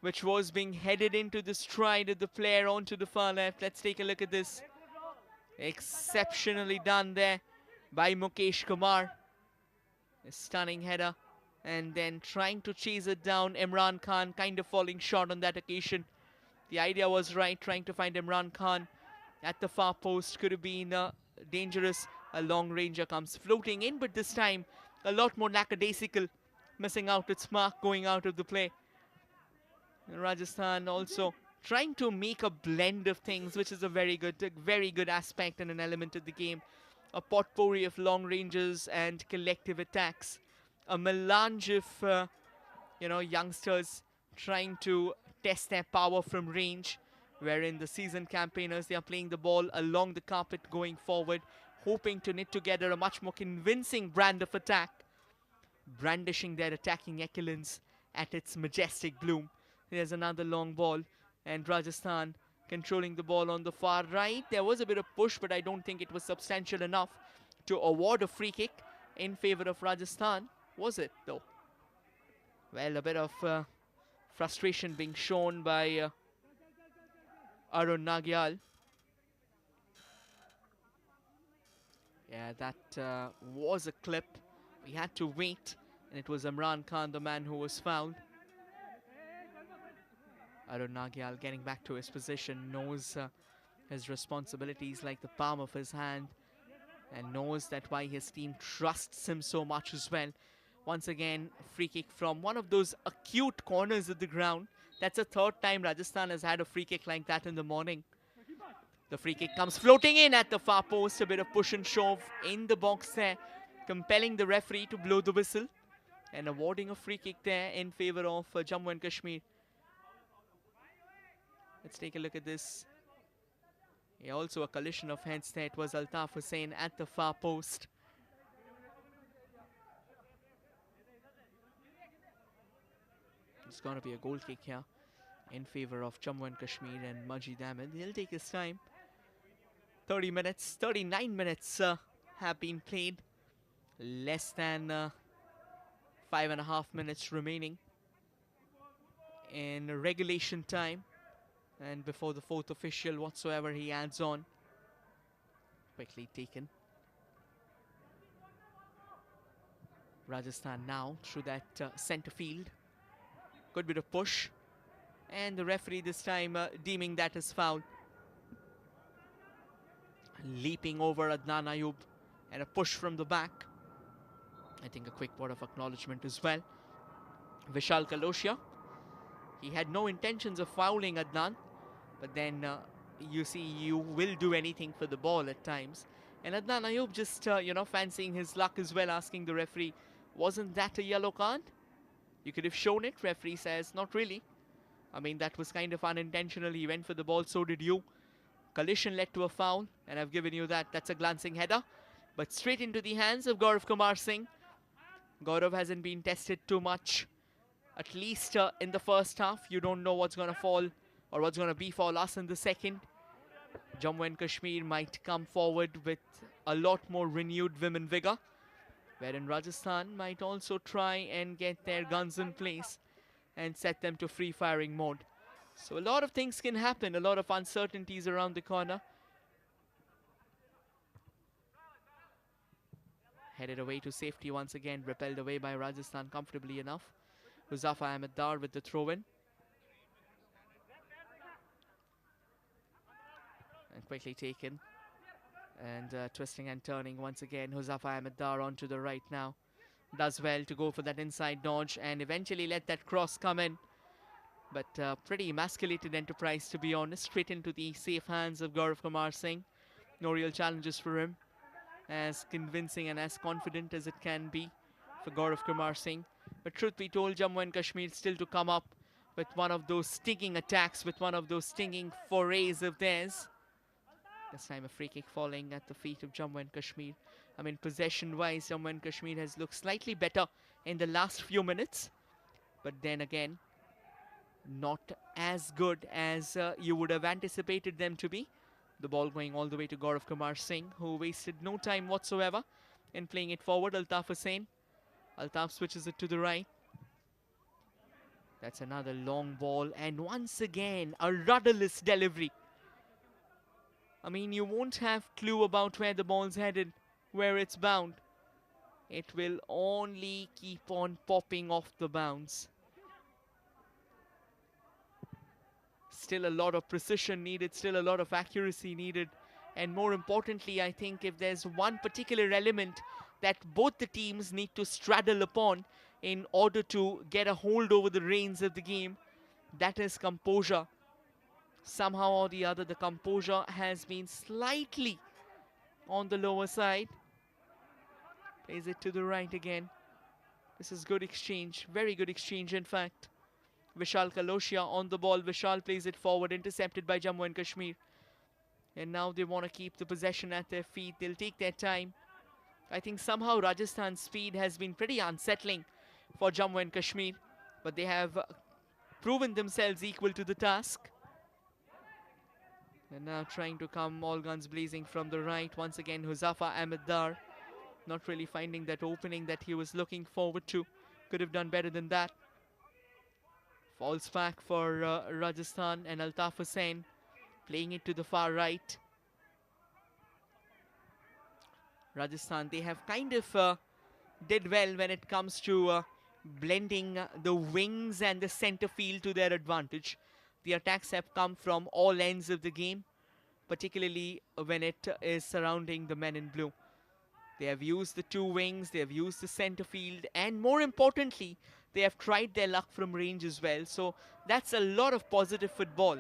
which was being headed into the stride of the player onto the far left. Let's take a look at this. Exceptionally done there by Mukesh Kumar. A stunning header. And then trying to chase it down. Imran Khan kind of falling short on that occasion. The idea was right, trying to find Imran Khan at the far post. Could have been dangerous. A long ranger comes floating in, but this time a lot more lackadaisical. Missing out its mark, going out of the play. Rajasthan also trying to make a blend of things, which is a very good aspect and an element of the game. A potpourri of long ranges and collective attacks. A melange of, youngsters trying to test their power from range, wherein the seasoned campaigners, they are playing the ball along the carpet going forward, hoping to knit together a much more convincing brand of attack, brandishing their attacking excellence at its majestic bloom. There's another long ball, and Rajasthan controlling the ball on the far right. There was a bit of push, but I don't think it was substantial enough to award a free kick in favor of Rajasthan. Was it, though? Well, a bit of frustration being shown by Arun Nagyal. Yeah, that was a clip. We had to wait, and it was Imran Khan, the man who was fouled. Arun Nagyal getting back to his position, knows his responsibilities like the palm of his hand, and knows that why his team trusts him so much as well. Once again, free kick from one of those acute corners of the ground. That's the third time Rajasthan has had a free kick like that in the morning. The free kick comes floating in at the far post. A bit of push and shove in the box there, compelling the referee to blow the whistle and awarding a free kick there in favor of Jammu and Kashmir. Let's take a look at this. Yeah, also a collision of heads there. It was Altaf Hussain at the far post. It's going to be a goal kick here in favor of Jammu and Kashmir, and Majid Ahmed, he'll take his time. 39 minutes have been played. Less than 5.5 minutes remaining in regulation time. And before the fourth official whatsoever he adds on. Quickly taken. Rajasthan now through that centre field. Good bit of push. And the referee this time deeming that as foul. Leaping over Adnan Ayub and a push from the back. I think a quick word of acknowledgement as well. Vishal Kaloshia, he had no intentions of fouling Adnan, but then you see, you will do anything for the ball at times. And Adnan Ayub just, fancying his luck as well, asking the referee, wasn't that a yellow card? You could have shown it. Referee says, not really. I mean, that was kind of unintentional. He went for the ball, so did you. Collision led to a foul, and I've given you that. That's a glancing header, but straight into the hands of Gaurav Kumar Singh. Gaurav hasn't been tested too much, at least in the first half. You don't know what's going to fall or what's going to be for us in the second. Jammu and Kashmir might come forward with a lot more renewed vim and vigor, wherein Rajasthan might also try and get their guns in place and set them to free firing mode. So a lot of things can happen, a lot of uncertainties around the corner. Headed away to safety once again, repelled away by Rajasthan comfortably enough. Huzafa Ahmed Dar with the throw-in. And quickly taken. And twisting and turning once again. Huzafa Ahmed Dar onto the right now. Does well to go for that inside dodge and eventually let that cross come in. But pretty emasculated enterprise, to be honest. Straight into the safe hands of Gaurav Kumar Singh. No real challenges for him. As convincing and as confident as it can be for Gaurav Kumar Singh. But truth be told, Jammu and Kashmir still to come up with one of those stinging attacks, with one of those stinging forays of theirs. This time a free kick falling at the feet of Jammu and Kashmir. I mean, possession-wise, Jammu and Kashmir has looked slightly better in the last few minutes. But then again, not as good as you would have anticipated them to be. The ball going all the way to Gaurav Kumar Singh, who wasted no time whatsoever in playing it forward. Altaf Hussain. Altaf switches it to the right. That's another long ball. And once again, a rudderless delivery. I mean, you won't have clue about where the ball's headed, where it's bound. It will only keep on popping off the bounce. Still a lot of precision needed, still a lot of accuracy needed. And more importantly, I think if there's one particular element that both the teams need to straddle upon in order to get a hold over the reins of the game, that is composure. Somehow or the other, the composure has been slightly on the lower side. Plays it to the right again. This is good exchange, very good exchange in fact. Vishal Kaloshia on the ball. Vishal plays it forward, intercepted by Jammu and Kashmir. And now they want to keep the possession at their feet. They'll take their time. I think somehow Rajasthan's speed has been pretty unsettling for Jammu and Kashmir. But they have proven themselves equal to the task. And now trying to come all guns blazing from the right. Once again, Huzafa Ahmed Dar. Not really finding that opening that he was looking forward to. Could have done better than that. Falls back for Rajasthan, and Altaf Hussain playing it to the far right. Rajasthan, they have kind of did well when it comes to blending the wings and the center field to their advantage. The attacks have come from all ends of the game, particularly when it is surrounding the men in blue. They have used the two wings, they have used the center field, and more importantly, they have tried their luck from range as well. So that's a lot of positive football.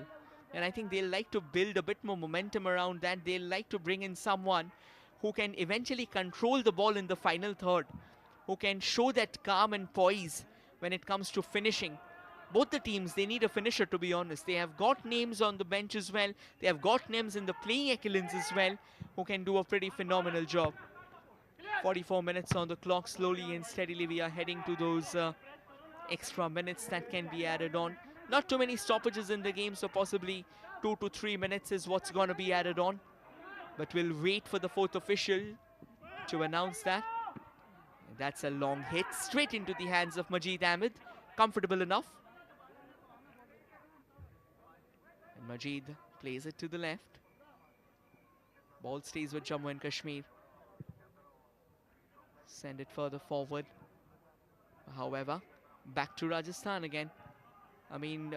And I think they'll like to build a bit more momentum around that. They'll like to bring in someone who can eventually control the ball in the final third, who can show that calm and poise when it comes to finishing. Both the teams, they need a finisher, to be honest. They have got names on the bench as well. They have got names in the playing echelons as well, who can do a pretty phenomenal job. 44 minutes on the clock. Slowly and steadily we are heading to those extra minutes that can be added on. Not too many stoppages in the game, so possibly 2 to 3 minutes is what's going to be added on. But we'll wait for the fourth official to announce that. That's a long hit straight into the hands of Majid Ahmed. Comfortable enough. And Majid plays it to the left. Ball stays with Jammu and Kashmir. Send it further forward. However, back to Rajasthan again. I mean,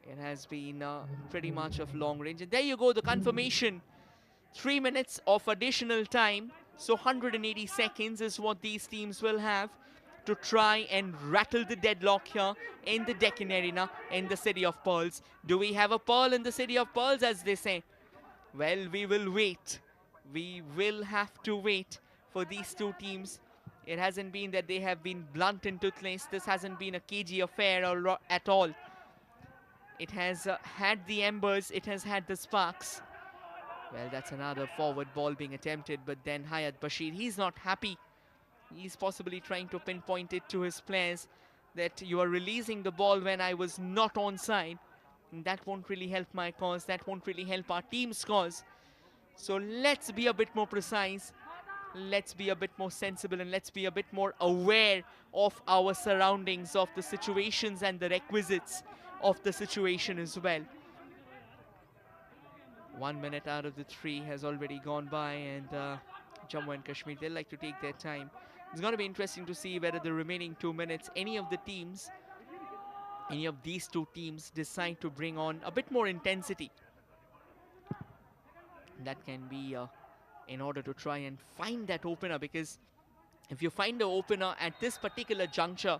It has been pretty much of long range. And there you go, the confirmation. 3 minutes of additional time. So 180 seconds is what these teams will have to try and rattle the deadlock here in the Deccan Arena in the City of Pearls. Do we have a pearl in the City of Pearls, as they say? Well, we will wait. We will have to wait for these two teams. It hasn't been that they have been blunt and toothless. This hasn't been a cagey affair at all. It has had the embers, it has had the sparks. Well, that's another forward ball being attempted, but then Hayat Bashir, he's not happy. He's possibly trying to pinpoint it to his players that you are releasing the ball when I was not onside. And that won't really help my cause, that won't really help our team's cause. So let's be a bit more precise, let's be a bit more sensible, and let's be a bit more aware of our surroundings, of the situations and the requisites of the situation as well. 1 minute out of the 3 has already gone by, and Jammu and Kashmir, they like to take their time. It's going to be interesting to see whether the remaining 2 minutes, any of these two teams decide to bring on a bit more intensity. That can be in order to try and find that opener, because if you find the opener at this particular juncture,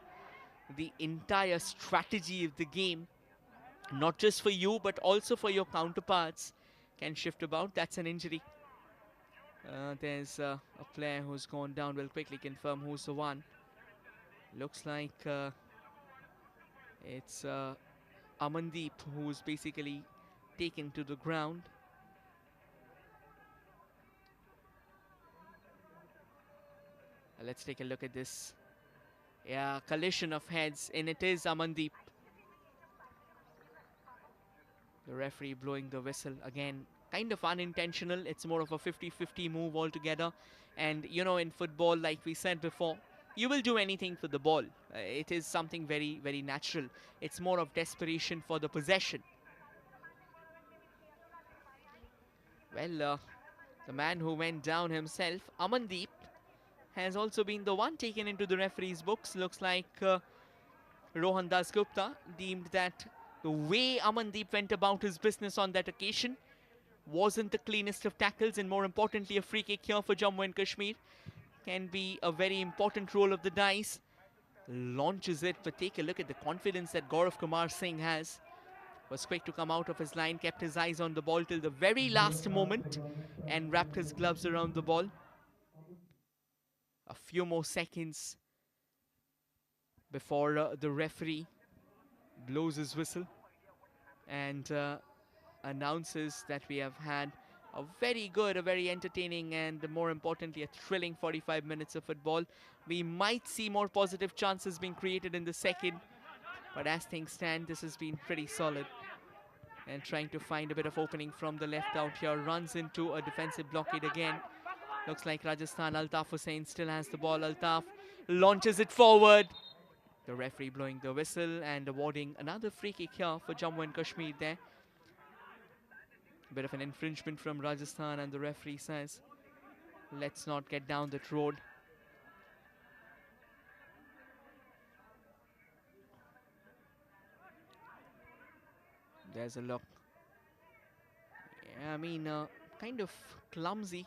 the entire strategy of the game, not just for you but also for your counterparts, can shift about. That's an injury. There's a player who's gone down. We'll quickly confirm who's the one. Looks like it's Amandeep, who's basically taken to the ground. Let's take a look at this. Yeah, collision of heads, and it is Amandeep. The referee blowing the whistle again. Kind of unintentional. It's more of a 50-50 move altogether. And you know, in football, like we said before, you will do anything for the ball. It is something very, very natural. It's more of desperation for the possession. Well, the man who went down himself, Amandeep, has also been the one taken into the referee's books. Looks like Rohan Dasgupta deemed that the way Amandeep went about his business on that occasion wasn't the cleanest of tackles, and more importantly, a free kick here for Jammu and Kashmir can be a very important roll of the dice. Launches it, but take a look at the confidence that Gaurav Kumar Singh has. Was quick to come out of his line, kept his eyes on the ball till the very last moment, and wrapped his gloves around the ball. A few more seconds before the referee blows his whistle and announces that we have had a very good, a very entertaining, and more importantly, a thrilling 45 minutes of football. We might see more positive chances being created in the second, but as things stand, this has been pretty solid. And trying to find a bit of opening from the left out here, runs into a defensive blockade again. Looks like Rajasthan, Altaf Hussain still has the ball. Altaf launches it forward. The referee blowing the whistle and awarding another free kick here for Jammu and Kashmir there. A bit of an infringement from Rajasthan, and the referee says, let's not get down that road. There's a look. Yeah, I mean, kind of clumsy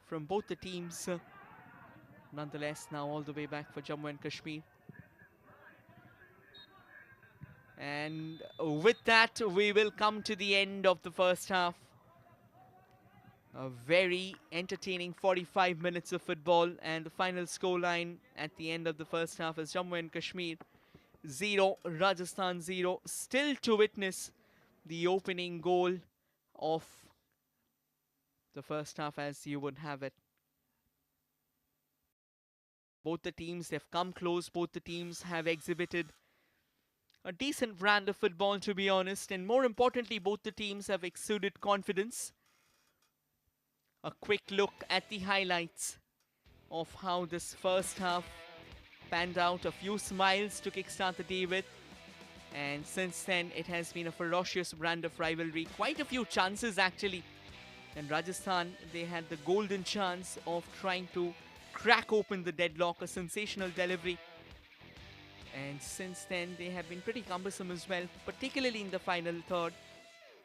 from both the teams. Nonetheless, now all the way back for Jammu and Kashmir. And with that, we will come to the end of the first half. A very entertaining 45 minutes of football, and the final scoreline at the end of the first half is Jammu and Kashmir 0, Rajasthan 0. Still to witness the opening goal of the first half, as you would have it. Both the teams have come close, both the teams have exhibited a decent brand of football, to be honest, and more importantly, both the teams have exuded confidence. A quick look at the highlights of how this first half panned out. A few smiles to kickstart the day with, and since then it has been a ferocious brand of rivalry. Quite a few chances actually, and Rajasthan, they had the golden chance of trying to crack open the deadlock. A sensational delivery And since then, they have been pretty cumbersome as well, particularly in the final third.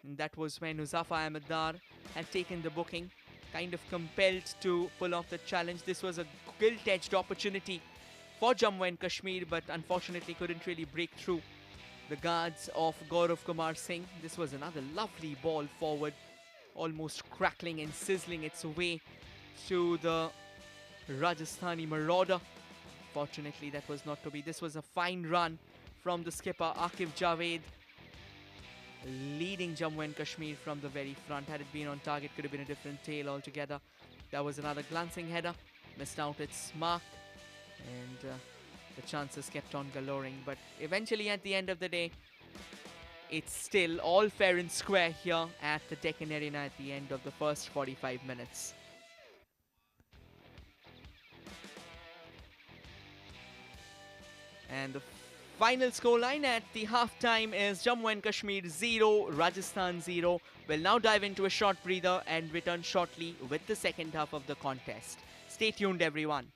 And that was when Muzaffar Ahmed Dar had taken the booking, kind of compelled to pull off the challenge. This was a gilt-edged opportunity for Jammu and Kashmir, but unfortunately couldn't really break through the guards of Gaurav Kumar Singh. This was another lovely ball forward, almost crackling and sizzling its way to the Rajasthani marauder. Fortunately, that was not to be. This was a fine run from the skipper Akif Javed, leading Jammu and Kashmir from the very front. Had it been on target, could have been a different tale altogether. That was another glancing header, missed out its mark, and the chances kept on galloring. But eventually, at the end of the day, it's still all fair and square here at the Deccan Arena at the end of the first 45 minutes. And the final scoreline at the halftime is Jammu and Kashmir 0, Rajasthan 0. We'll now dive into a short breather and return shortly with the second half of the contest. Stay tuned, everyone.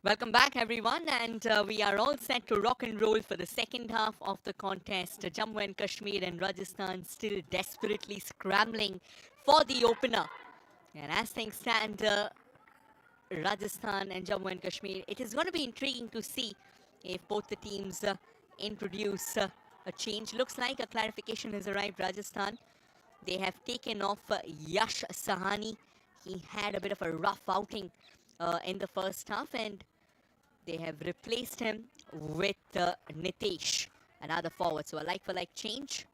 Welcome back, everyone, and we are all set to rock and roll for the second half of the contest. Jammu and Kashmir and Rajasthan still desperately scrambling for the opener. And as things stand, Rajasthan and Jammu and Kashmir, it is going to be intriguing to see if both the teams introduce a change. Looks like a clarification has arrived. Rajasthan, they have taken off Yash Sahani. He had a bit of a rough outing in the first half, and they have replaced him with Nitesh, another forward. So a like-for-like change.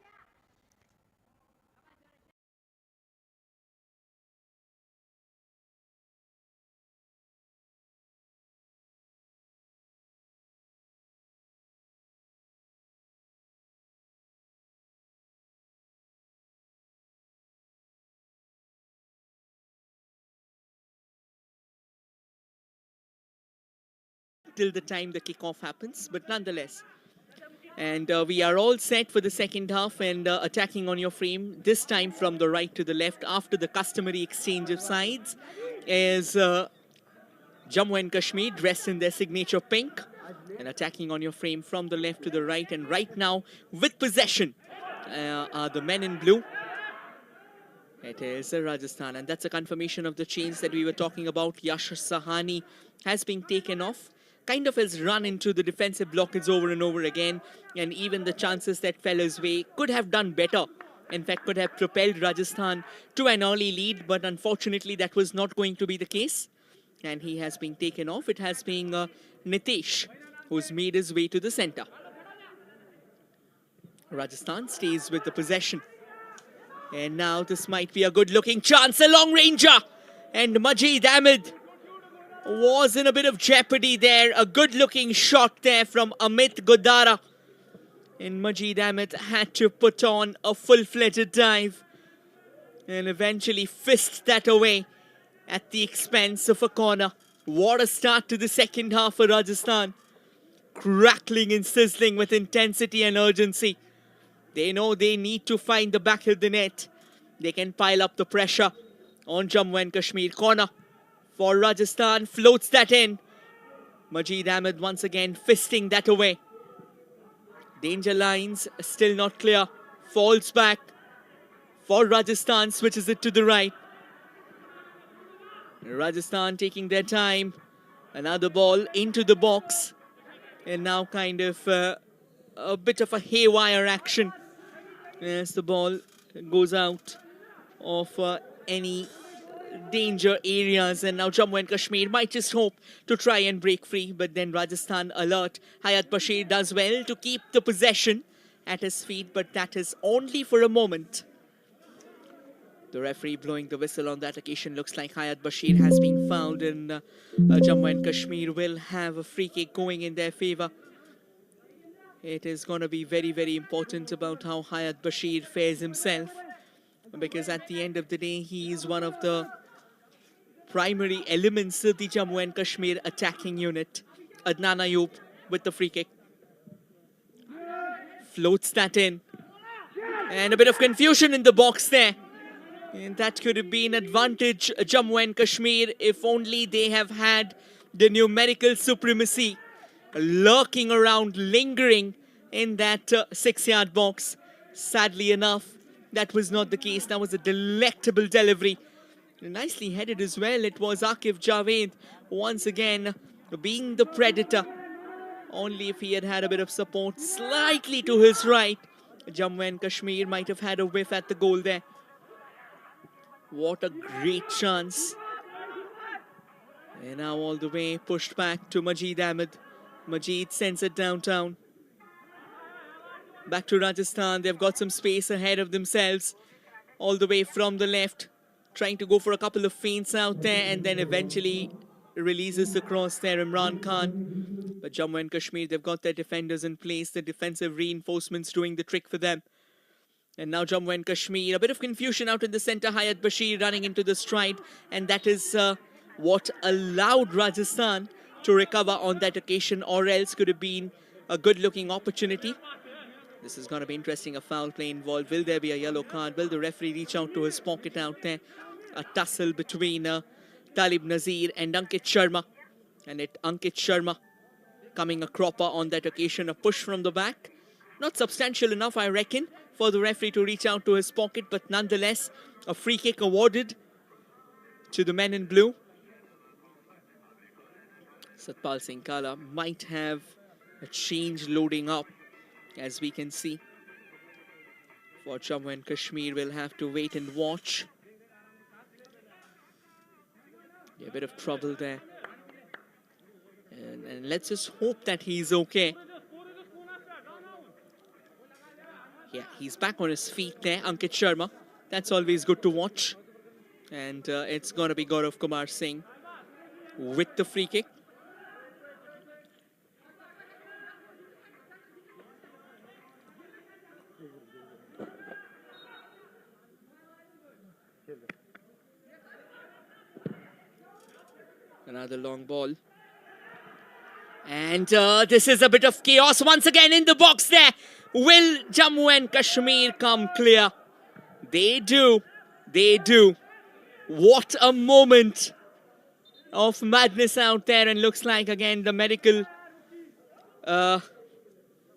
Till the time the kickoff happens, but nonetheless. And we are all set for the second half and attacking on your frame, this time from the right to the left after the customary exchange of sides is Jammu and Kashmir dressed in their signature pink and attacking on your frame from the left to the right. And right now with possession are the men in blue. It is Rajasthan, and that's a confirmation of the change that we were talking about. Yash Sahani has been taken off. Kind of has run into the defensive blockage over and over again, and even the chances that fell his way could have done better. In fact, could have propelled Rajasthan to an early lead, but unfortunately that was not going to be the case. And he has been taken off. It has been Nitesh who's made his way to the center. Rajasthan stays with the possession. And now this might be a good-looking chance, a long ranger. And Majid Ahmed was in a bit of jeopardy there. A good-looking shot there from Amit Godara. And Majid Ahmed had to put on a full-fledged dive and eventually fist that away at the expense of a corner. What a start to the second half for Rajasthan. Crackling and sizzling with intensity and urgency. They know they need to find the back of the net. They can pile up the pressure on Jammu and Kashmir. Corner for Rajasthan, floats that in. Majid Ahmed once again fisting that away. Danger lines still not clear. Falls back for Rajasthan, switches it to the right. Rajasthan taking their time. Another ball into the box. And now kind of a bit of a haywire action as the ball goes out of any danger areas. And now Jammu and Kashmir might just hope to try and break free, but then Rajasthan alert. Hayat Bashir does well to keep the possession at his feet, but that is only for a moment. The referee blowing the whistle on that occasion. Looks like Hayat Bashir has been fouled, and Jammu and Kashmir will have a free kick going in their favour. It is going to be very, very important about how Hayat Bashir fares himself, because at the end of the day, he is one of the primary elements of the Jammu and Kashmir attacking unit. Adnan Ayub with the free kick. Floats that in. And a bit of confusion in the box there. And that could have been advantage Jammu and Kashmir if only they have had the numerical supremacy lurking around, lingering in that 6-yard box. Sadly enough, that was not the case. That was a delectable delivery. Nicely headed as well. It was Akif Javed once again being the predator. Only if he had had a bit of support slightly to his right, Jammu and Kashmir might have had a whiff at the goal there. What a great chance. And now all the way pushed back to Majid Ahmed. Majid sends it downtown. Back to Rajasthan. They've got some space ahead of themselves. All the way from the left. Trying to go for a couple of feints out there, and then eventually releases the cross there, Imran Khan. But Jammu and Kashmir, they've got their defenders in place. The defensive reinforcements doing the trick for them. And now Jammu and Kashmir, a bit of confusion out in the centre. Hayat Bashir running into the stride. And that is what allowed Rajasthan to recover on that occasion, or else could have been a good-looking opportunity. This is going to be interesting, a foul play involved. Will there be a yellow card? Will the referee reach out to his pocket out there? A tussle between Talib Nazir and Ankit Sharma. And it Ankit Sharma coming a cropper on that occasion. A push from the back. Not substantial enough, I reckon, for the referee to reach out to his pocket. But nonetheless, a free kick awarded to the men in blue. Satpal Singh Kala might have a change loading up, as we can see. For Jammu and Kashmir, we'll have to wait and watch. Yeah, a bit of trouble there. And let's just hope that he's okay. Yeah, he's back on his feet there, Ankit Sharma. That's always good to watch. And it's going to be Gaurav Kumar Singh with the free kick. Another long ball. And this is a bit of chaos once again in the box there. Will Jammu and Kashmir come clear? They do. They do. What a moment of madness out there. And looks like again the medical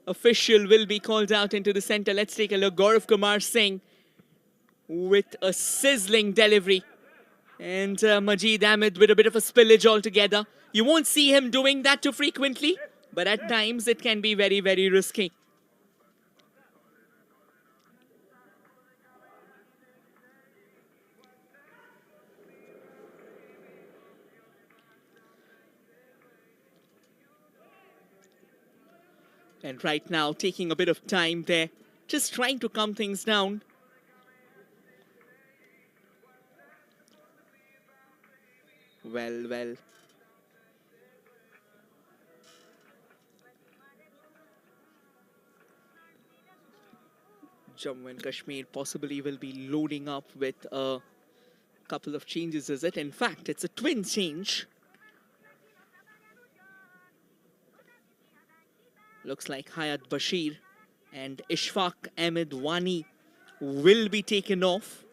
official will be called out into the center. Let's take a look. Gaurav Kumar Singh with a sizzling delivery. And Majid Ahmed with a bit of a spillage altogether. You won't see him doing that too frequently, but at times it can be very, very risky. And right now, taking a bit of time there, just trying to calm things down. Well. Jammu and Kashmir possibly will be loading up with a couple of changes, is it? In fact, it's a twin change. Looks like Hayat Bashir and Ishfaq Ahmed Wani will be taken off.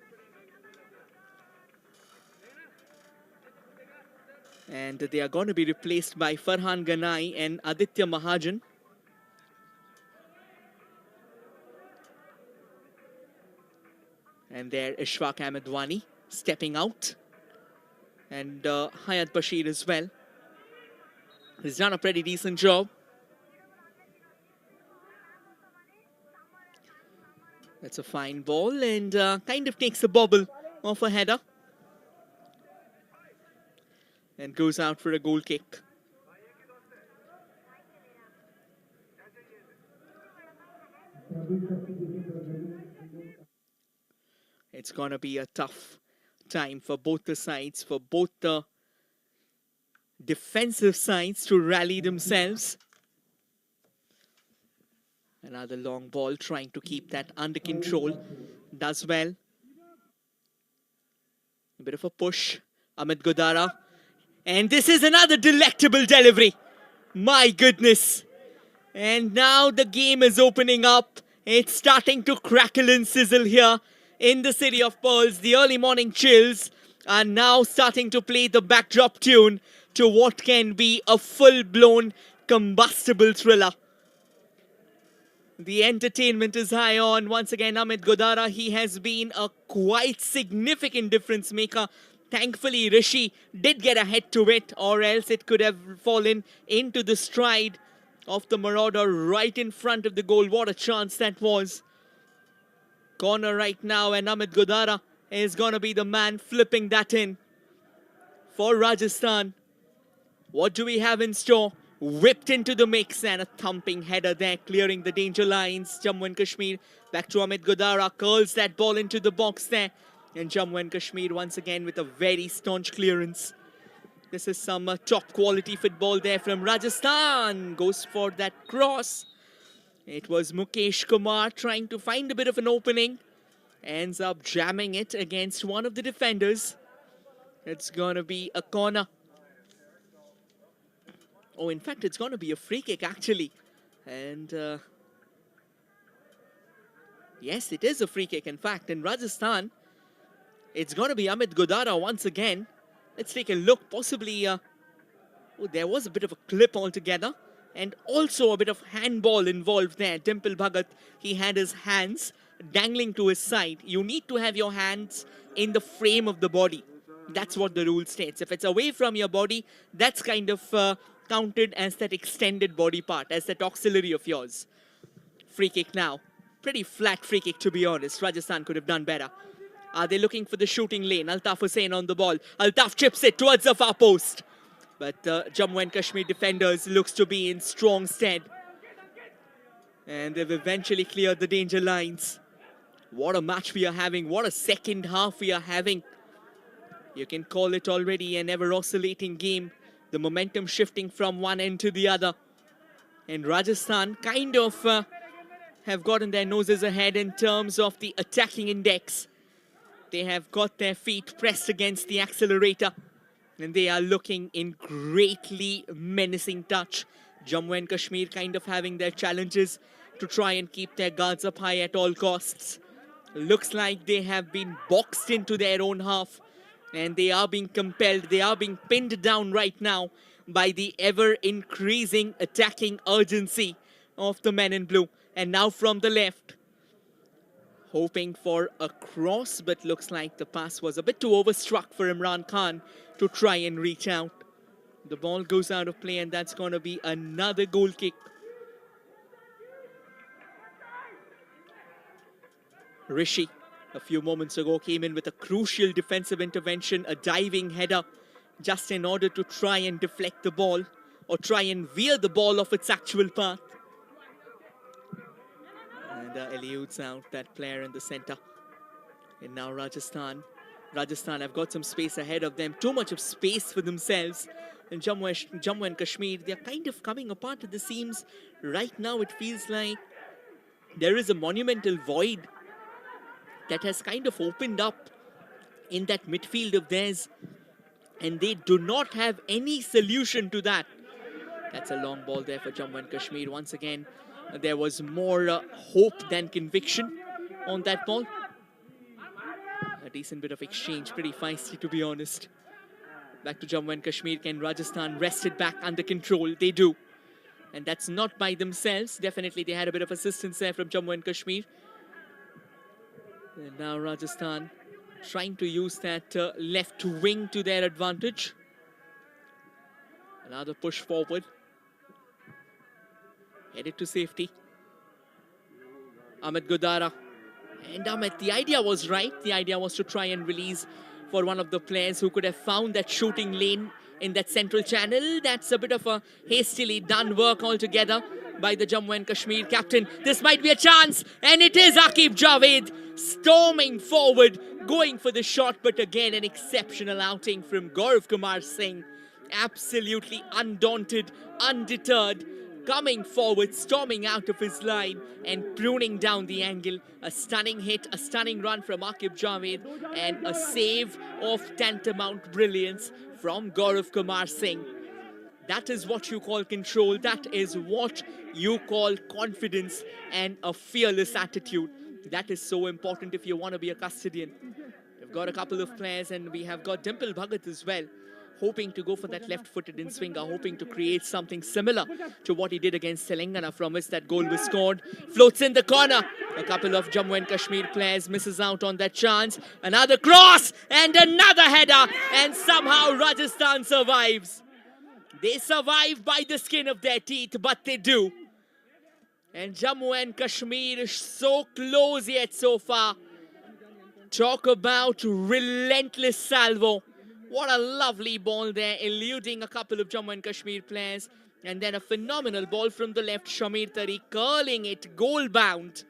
And they are going to be replaced by Farhan Ganai and Aditya Mahajan. And there Ishfaq Ahmed Wani stepping out. And Hayat Bashir as well. He's done a pretty decent job. That's a fine ball and kind of takes a bobble off a header. And goes out for a goal kick. It's going to be a tough time for both the sides, for both the defensive sides to rally themselves. Another long ball, trying to keep that under control. Does well. A bit of a push. Amit Godara. And this is another delectable delivery. My goodness. And now the game is opening up. It's starting to crackle and sizzle here in the city of Pearls. The early morning chills are now starting to play the backdrop tune to what can be a full-blown combustible thriller. The entertainment is high on. Once again, Amit Godara, he has been a quite significant difference maker. Thankfully, Rishi did get a head to it, or else it could have fallen into the stride of the Marauder right in front of the goal. What a chance that was. Corner right now, and Amit Godara is going to be the man flipping that in for Rajasthan. What do we have in store? Whipped into the mix and a thumping header there, clearing the danger lines. Jammu and Kashmir back to Amit Godara, curls that ball into the box there. And Jammu and Kashmir once again with a very staunch clearance. This is some top quality football there from Rajasthan. Goes for that cross. It was Mukesh Kumar trying to find a bit of an opening. Ends up jamming it against one of the defenders. It's going to be a corner. Oh, in fact, it's going to be a free kick actually. And yes, it is a free kick in fact. In Rajasthan, it's going to be Amit Godara once again. Let's take a look. Possibly, Oh, there was a bit of a clip altogether. And also a bit of handball involved there. Dimple Bhagat, he had his hands dangling to his side. You need to have your hands in the frame of the body. That's what the rule states. If it's away from your body, that's kind of counted as that extended body part, as that auxiliary of yours. Free kick now. Pretty flat free kick, to be honest. Rajasthan could have done better. Are they looking for the shooting lane? Altaf Hussain on the ball. Altaf chips it towards the far post. But Jammu and Kashmir defenders looks to be in strong stead. And they've eventually cleared the danger lines. What a match we are having. What a second half we are having. You can call it already an ever-oscillating game. The momentum shifting from one end to the other. And Rajasthan kind of have gotten their noses ahead in terms of the attacking index. They have got their feet pressed against the accelerator. And they are looking in greatly menacing touch. Jammu and Kashmir kind of having their challenges to try and keep their guards up high at all costs. Looks like they have been boxed into their own half. And they are being compelled, they are being pinned down right now by the ever-increasing attacking urgency of the men in blue. And now from the left, hoping for a cross, but looks like the pass was a bit too overstruck for Imran Khan to try and reach out. The ball goes out of play, and that's going to be another goal kick. Rishi, a few moments ago, came in with a crucial defensive intervention, a diving header, just in order to try and deflect the ball or try and veer the ball off its actual path. And eludes out that player in the center. And now Rajasthan have got some space ahead of them. Too much of space for themselves. And Jammu and Kashmir, they're kind of coming apart at the seams. Right now it feels like there is a monumental void that has kind of opened up in that midfield of theirs. And they do not have any solution to that. That's a long ball there for Jammu and Kashmir. Once again, there was more hope than conviction on that ball. A decent bit of exchange, pretty feisty to be honest. Back to Jammu and Kashmir. Can Rajasthan wrest it back under control? They do. And that's not by themselves. Definitely they had a bit of assistance there from Jammu and Kashmir. And now Rajasthan trying to use that left wing to their advantage. Another push forward. Headed to safety. Amit Godara. And Amit, the idea was right. The idea was to try and release for one of the players who could have found that shooting lane in that central channel. That's a bit of a hastily done work altogether by the Jammu and Kashmir captain. This might be a chance, and it is Aqib Javed storming forward, going for the shot, but again an exceptional outing from Gaurav Kumar Singh. Absolutely undaunted, undeterred, coming forward, storming out of his line and pruning down the angle. A stunning hit, a stunning run from Aqib Javed, and a save of tantamount brilliance from Gaurav Kumar Singh. That is what you call control. That is what you call confidence and a fearless attitude. That is so important if you want to be a custodian. We've got a couple of players, and we have got Dimple Bhagat as well, hoping to go for that left-footed in-swinger, hoping to create something similar to what he did against Telangana, from which that goal was scored. Floats in the corner. A couple of Jammu and Kashmir players misses out on that chance. Another cross and another header, and somehow Rajasthan survives. They survive by the skin of their teeth, but they do. And Jammu and Kashmir is so close yet so far. Talk about relentless salvo. What a lovely ball there, eluding a couple of Jammu and Kashmir players. And then a phenomenal ball from the left, Shamir Tariq curling it goal-bound.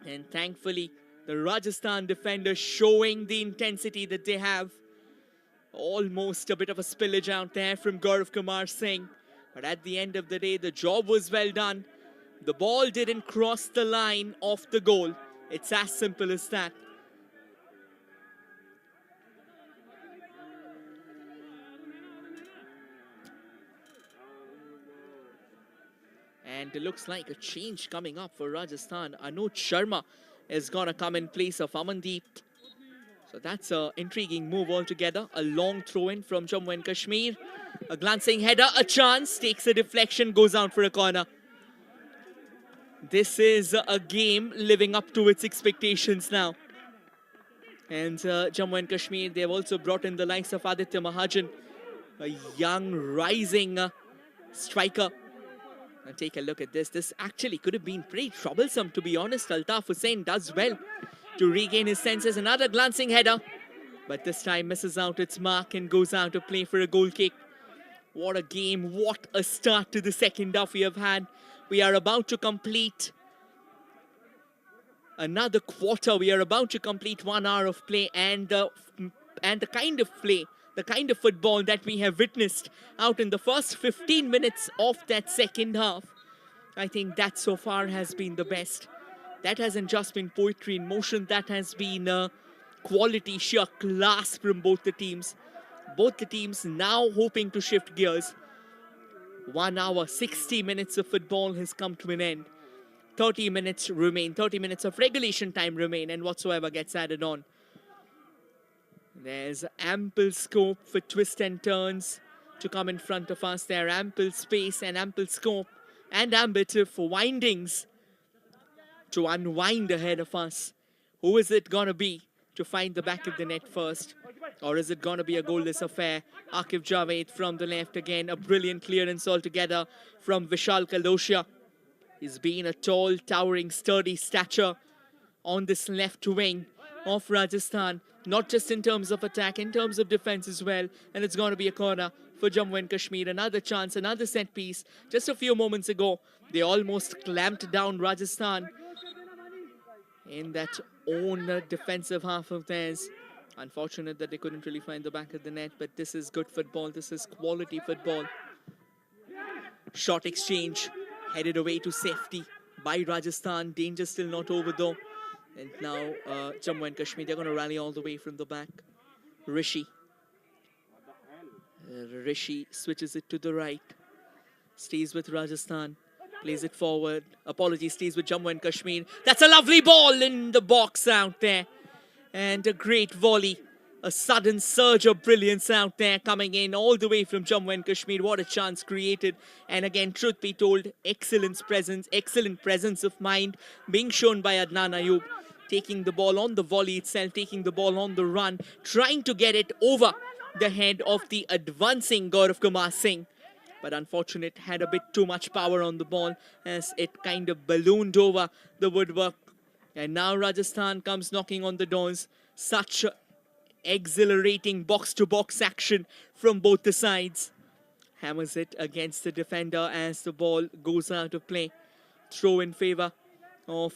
And thankfully, the Rajasthan defenders showing the intensity that they have. Almost a bit of a spillage out there from Gaurav Kumar Singh. But at the end of the day, the job was well done. The ball didn't cross the line of the goal. It's as simple as that. And it looks like a change coming up for Rajasthan. Anuj Sharma is going to come in place of Amandeep. So that's an intriguing move altogether. A long throw-in from Jammu and Kashmir. A glancing header, a chance, takes a deflection, goes out for a corner. This is a game living up to its expectations now. And Jammu and Kashmir, they've also brought in the likes of Aditya Mahajan, a young, rising striker. And take a look at this. This actually could have been pretty troublesome, to be honest. Altaf Hussain does well to regain his senses. Another glancing header, but this time misses out its mark and goes out to play for a goal kick. What a game, what a start to the second half we have had. We are about to complete another quarter. We are about to complete 1 hour of play, and the kind of play, the kind of football that we have witnessed out in the first 15 minutes of that second half, I think that so far has been the best. That hasn't just been poetry in motion, that has been quality, sheer class from both the teams. Both the teams now hoping to shift gears. 1 hour, 60 minutes of football has come to an end. 30 minutes remain, 30 minutes of regulation time remain, and whatsoever gets added on. There's ample scope for twists and turns to come in front of us. There ample space and ample scope and ambit for windings to unwind ahead of us. Who is it going to be to find the back of the net first? Or is it going to be a goalless affair? Akif Javed from the left again. A brilliant clearance altogether from Vishal Kaloshia. He's been a tall, towering, sturdy stature on this left wing of Rajasthan. Not just in terms of attack, in terms of defense as well. And it's going to be a corner for Jammu and Kashmir. Another chance, another set piece. Just a few moments ago, they almost clamped down Rajasthan in that own defensive half of theirs. Unfortunate that they couldn't really find the back of the net, but this is good football. This is quality football. Short exchange, headed away to safety by Rajasthan. Danger still not over though. And now Jammu and Kashmir, they're going to rally all the way from the back. Rishi. Rishi switches it to the right. Stays with Rajasthan. Plays it forward. Apologies, stays with Jammu and Kashmir. That's a lovely ball in the box out there. And a great volley. A sudden surge of brilliance out there coming in all the way from Jammu and Kashmir. What a chance created. And again, truth be told, excellent presence of mind being shown by Adnan Ayub. Taking the ball on the volley itself, taking the ball on the run, trying to get it over the head of the advancing Gaurav Kumar Singh. But unfortunate, had a bit too much power on the ball as it kind of ballooned over the woodwork. And now Rajasthan comes knocking on the doors. Such exhilarating box-to-box action from both the sides. Hammers it against the defender as the ball goes out of play. Throw in favor of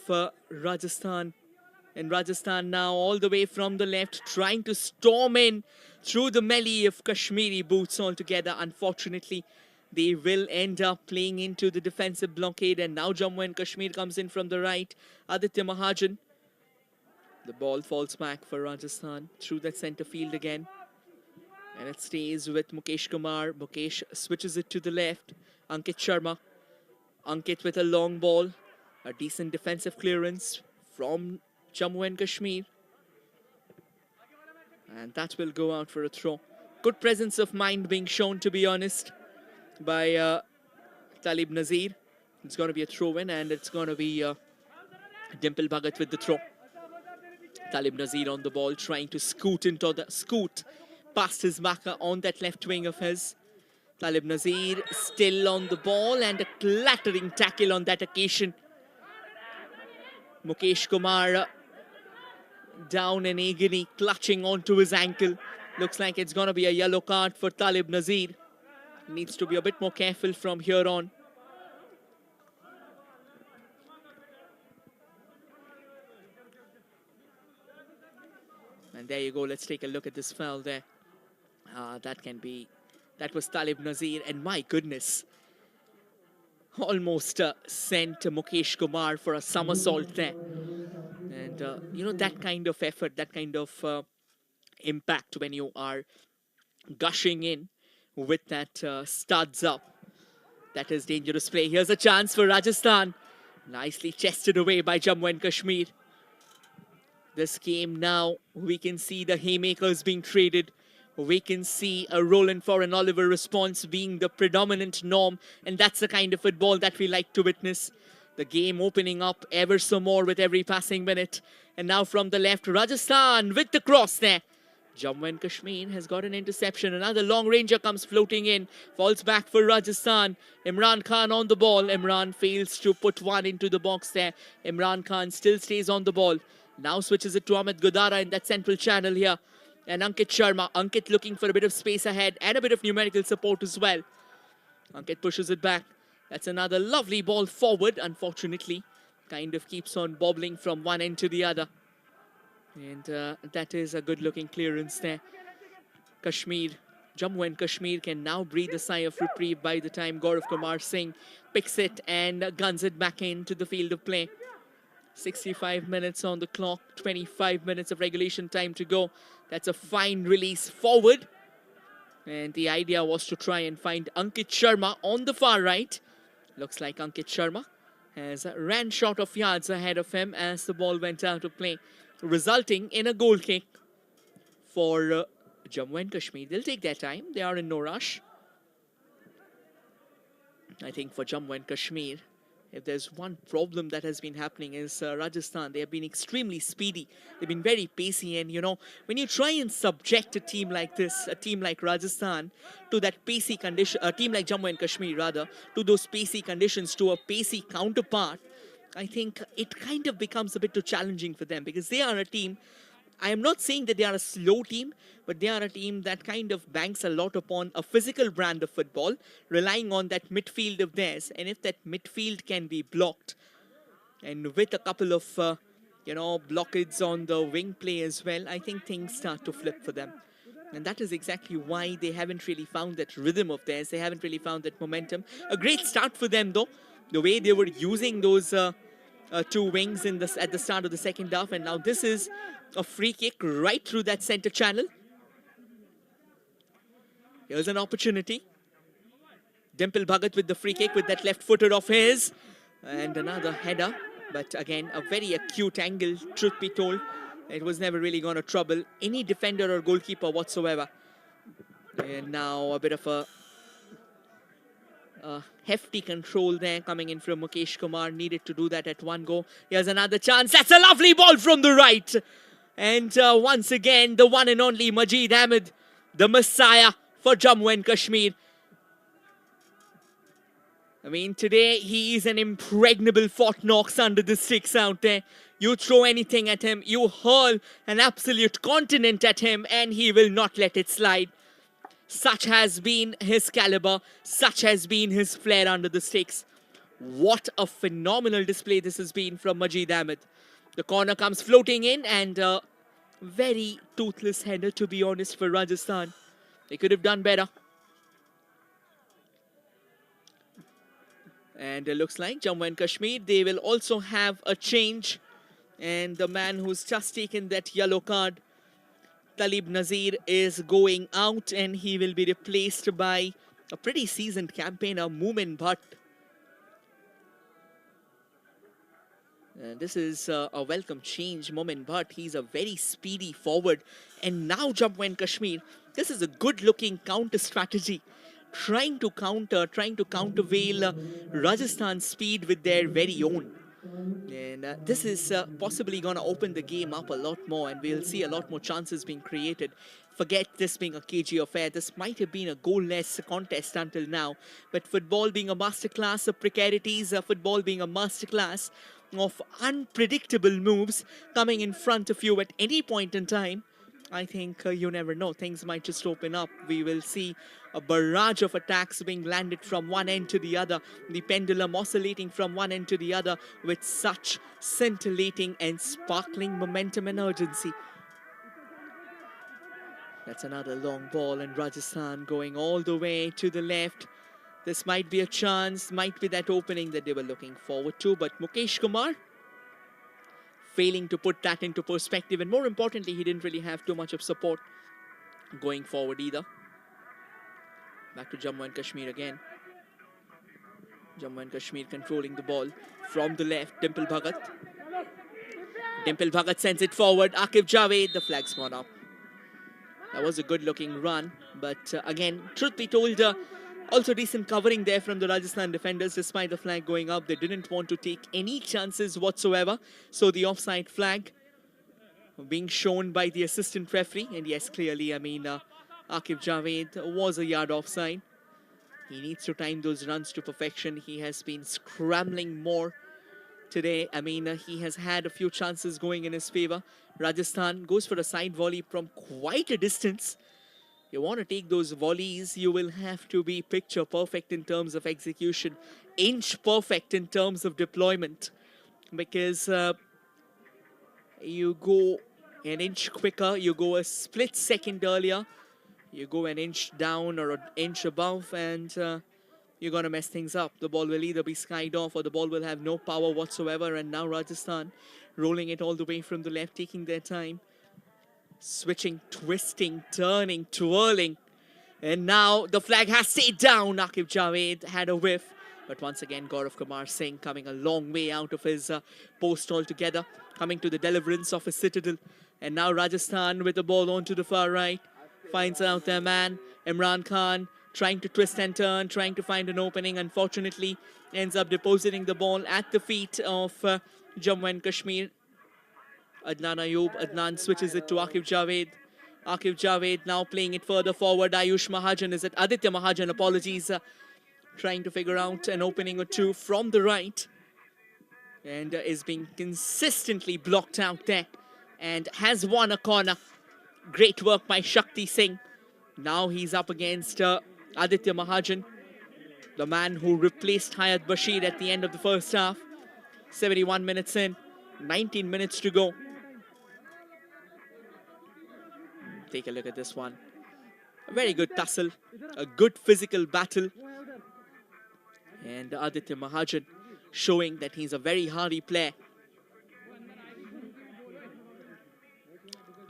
Rajasthan. And Rajasthan now all the way from the left, trying to storm in through the melee of Kashmiri boots altogether. Unfortunately, they will end up playing into the defensive blockade. And now Jammu and Kashmir comes in from the right. Aditya Mahajan. The ball falls back for Rajasthan through that centre field again. And it stays with Mukesh Kumar. Mukesh switches it to the left. Ankit Sharma. Ankit with a long ball. A decent defensive clearance from Jammu and Kashmir. And that will go out for a throw. Good presence of mind being shown, to be honest, by Talib Nazir. It's going to be a throw in, and it's going to be Dimple Bhagat with the throw. Talib Nazir on the ball, trying to scoot past his marker on that left wing of his. Talib Nazir still on the ball, and a clattering tackle on that occasion. Mukesh Kumar down in agony, clutching onto his ankle. Looks like it's going to be a yellow card for Talib Nazir. Needs to be a bit more careful from here on. And there you go. Let's take a look at this foul there. That was Talib Nazir. And my goodness, almost sent Mukesh Kumar for a somersault there. And, you know, that kind of effort, that kind of impact when you are gushing in with that studs up. That is dangerous play. Here's a chance for Rajasthan. Nicely chested away by Jammu and Kashmir. this game now. We can see the haymakers being traded. We can see a Roland for an Oliver response being the predominant norm, and that's the kind of football that we like to witness. The game opening up ever so more with every passing minute. And now from the left, Rajasthan with the cross there. Jammu and Kashmir has got an interception. Another long ranger comes floating in. Falls back for Rajasthan. Imran Khan on the ball. Imran fails to put one into the box there. Imran Khan still stays on the ball. Now switches it to Amit Godara in that central channel here. And Ankit Sharma. Ankit looking for a bit of space ahead and a bit of numerical support as well. Ankit pushes it back. That's another lovely ball forward. Unfortunately, kind of keeps on bobbling from one end to the other. And that is a good looking clearance there. Jammu and Kashmir can now breathe a sigh of reprieve by the time Gaurav Kumar Singh picks it and guns it back into the field of play. 65 minutes on the clock, 25 minutes of regulation time to go. That's a fine release forward. And the idea was to try and find Ankit Sharma on the far right. Looks like Ankit Sharma has ran short of yards ahead of him as the ball went out of play, resulting in a goal kick for Jammu and Kashmir. They'll take their time. They are in no rush. I think for Jammu and Kashmir, if there's one problem that has been happening is Rajasthan. They have been extremely speedy. They've been very pacey. And, you know, when you try and subject a team like this, a team like Rajasthan, to that pacey condition, a team like Jammu and Kashmir, rather, to those pacey conditions, to a pacey counterpart, I think it kind of becomes a bit too challenging for them because they are a team. I am not saying that they are a slow team, but they are a team that kind of banks a lot upon a physical brand of football, relying on that midfield of theirs. And if that midfield can be blocked, and with a couple of, blockades on the wing play as well, I think things start to flip for them. And that is exactly why they haven't really found that rhythm of theirs. They haven't really found that momentum. A great start for them, though. The way they were using those two wings at the start of the second half. And now this is a free kick right through that center channel. Here's an opportunity. Dimple Bhagat with the free kick with that left footer of his. And another header. But again, a very acute angle, truth be told. It was never really going to trouble any defender or goalkeeper whatsoever. And now a bit of a hefty control there coming in from Mukesh Kumar. Needed to do that at one go. Here's another chance. That's a lovely ball from the right. And once again, the one and only Majid Ahmed, the messiah for Jammu and Kashmir. I mean, today he is an impregnable Fort Knox under the sticks out there. You throw anything at him, you hurl an absolute continent at him, and he will not let it slide. Such has been his caliber, such has been his flair under the sticks. What a phenomenal display this has been from Majid Ahmed. The corner comes floating in, and very toothless header, to be honest, for Rajasthan. They could have done better. And it looks like Jammu and Kashmir, they will also have a change. And the man who's just taken that yellow card, Talib Nazir, is going out, and he will be replaced by a pretty seasoned campaigner, Moomin Bhatt. This is a welcome change, Moomin Bhatt. He's a very speedy forward. And now Jammu and Kashmir, this is a good-looking counter strategy. Trying to countervail Rajasthan's speed with their very own. And this is possibly going to open the game up a lot more, and we'll see a lot more chances being created. Forget this being a cagey affair. This might have been a goalless contest until now. But football being a masterclass of precarities, football being a masterclass of unpredictable moves coming in front of you at any point in time, I think you never know. Things might just open up. We will see a barrage of attacks being landed from one end to the other. The pendulum oscillating from one end to the other with such scintillating and sparkling momentum and urgency. That's another long ball, and Rajasthan going all the way to the left. This might be a chance, might be that opening that they were looking forward to. But Mukesh Kumar failing to put that into perspective, and more importantly, he didn't really have too much of support going forward either. Back to Jammu and Kashmir again. Jammu and Kashmir controlling the ball from the left. Dimple Bhagat. Dimple Bhagat sends it forward. Akif Javed, the flag's gone up. That was a good-looking run, but again, truth be told, also decent covering there from the Rajasthan defenders. Despite the flag going up, they didn't want to take any chances whatsoever. So the offside flag being shown by the assistant referee, and yes, clearly, I mean, Akif Javed was a yard offside. He needs to time those runs to perfection. He has been scrambling more today. I mean, he has had a few chances going in his favor. Rajasthan goes for a side volley from quite a distance. You want to take those volleys, you will have to be picture perfect in terms of execution, inch perfect in terms of deployment, because you go an inch quicker, you go a split second earlier, you go an inch down or an inch above, and you're going to mess things up. The ball will either be skied off or the ball will have no power whatsoever. And now Rajasthan rolling it all the way from the left, taking their time. Switching, twisting, turning, twirling. And now the flag has stayed down. Akif Javed had a whiff. But once again, Gaurav Kumar Singh coming a long way out of his post altogether. Coming to the deliverance of his citadel. And now Rajasthan with the ball onto the far right. Finds out their man, Imran Khan, trying to twist and turn, trying to find an opening. Unfortunately, ends up depositing the ball at the feet of Jammu and Kashmir. Adnan Ayub. Adnan switches it to Akif Javed. Akif Javed now playing it further forward. Ayush Mahajan, is it Aditya Mahajan? Apologies. Trying to figure out an opening or two from the right. And is being consistently blocked out there. And has won a corner. Great work by Shakti Singh. Now he's up against Aditya Mahajan, the man who replaced Hayat Bashir at the end of the first half. 71 minutes in, 19 minutes to go. Take a look at this one. A very good tussle, a good physical battle. And Aditya Mahajan showing that he's a very hardy player.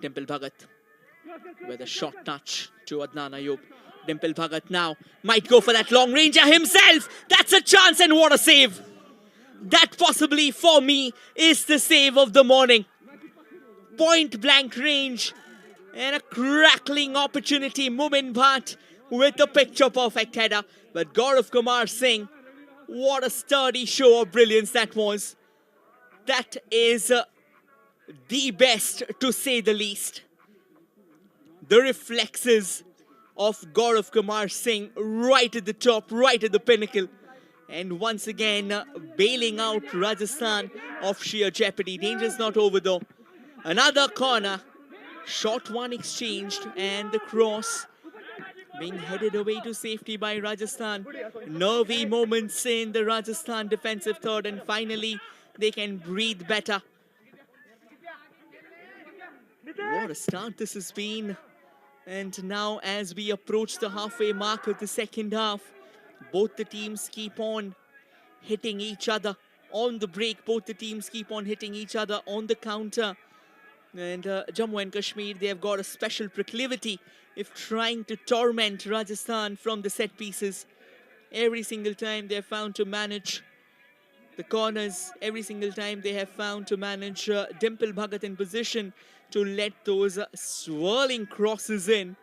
Dimple Bhagat with a short touch to Adnan Ayub. Dimple Bhagat now might go for that long ranger himself. That's a chance, and what a save. That possibly for me is the save of the morning. Point blank range and a crackling opportunity. Mumin Bhatt with a picture perfect header. But Gaurav Kumar Singh, what a sturdy show of brilliance that was. That is the best, to say the least. The reflexes of Gaurav Kumar Singh right at the top, right at the pinnacle. And once again, bailing out Rajasthan of sheer jeopardy. Danger's not over though. Another corner. Short one exchanged, and the cross being headed away to safety by Rajasthan. Nervy moments in the Rajasthan defensive third, and finally they can breathe better. What a start this has been. And now as we approach the halfway mark of the second half, both the teams keep on hitting each other on the break. Both the teams keep on hitting each other on the counter. And Jammu and Kashmir, they have got a special proclivity if trying to torment Rajasthan from the set pieces. Every single time they have found to manage the corners, every single time they have found to manage Dimple Bhagat in position to let those swirling crosses in.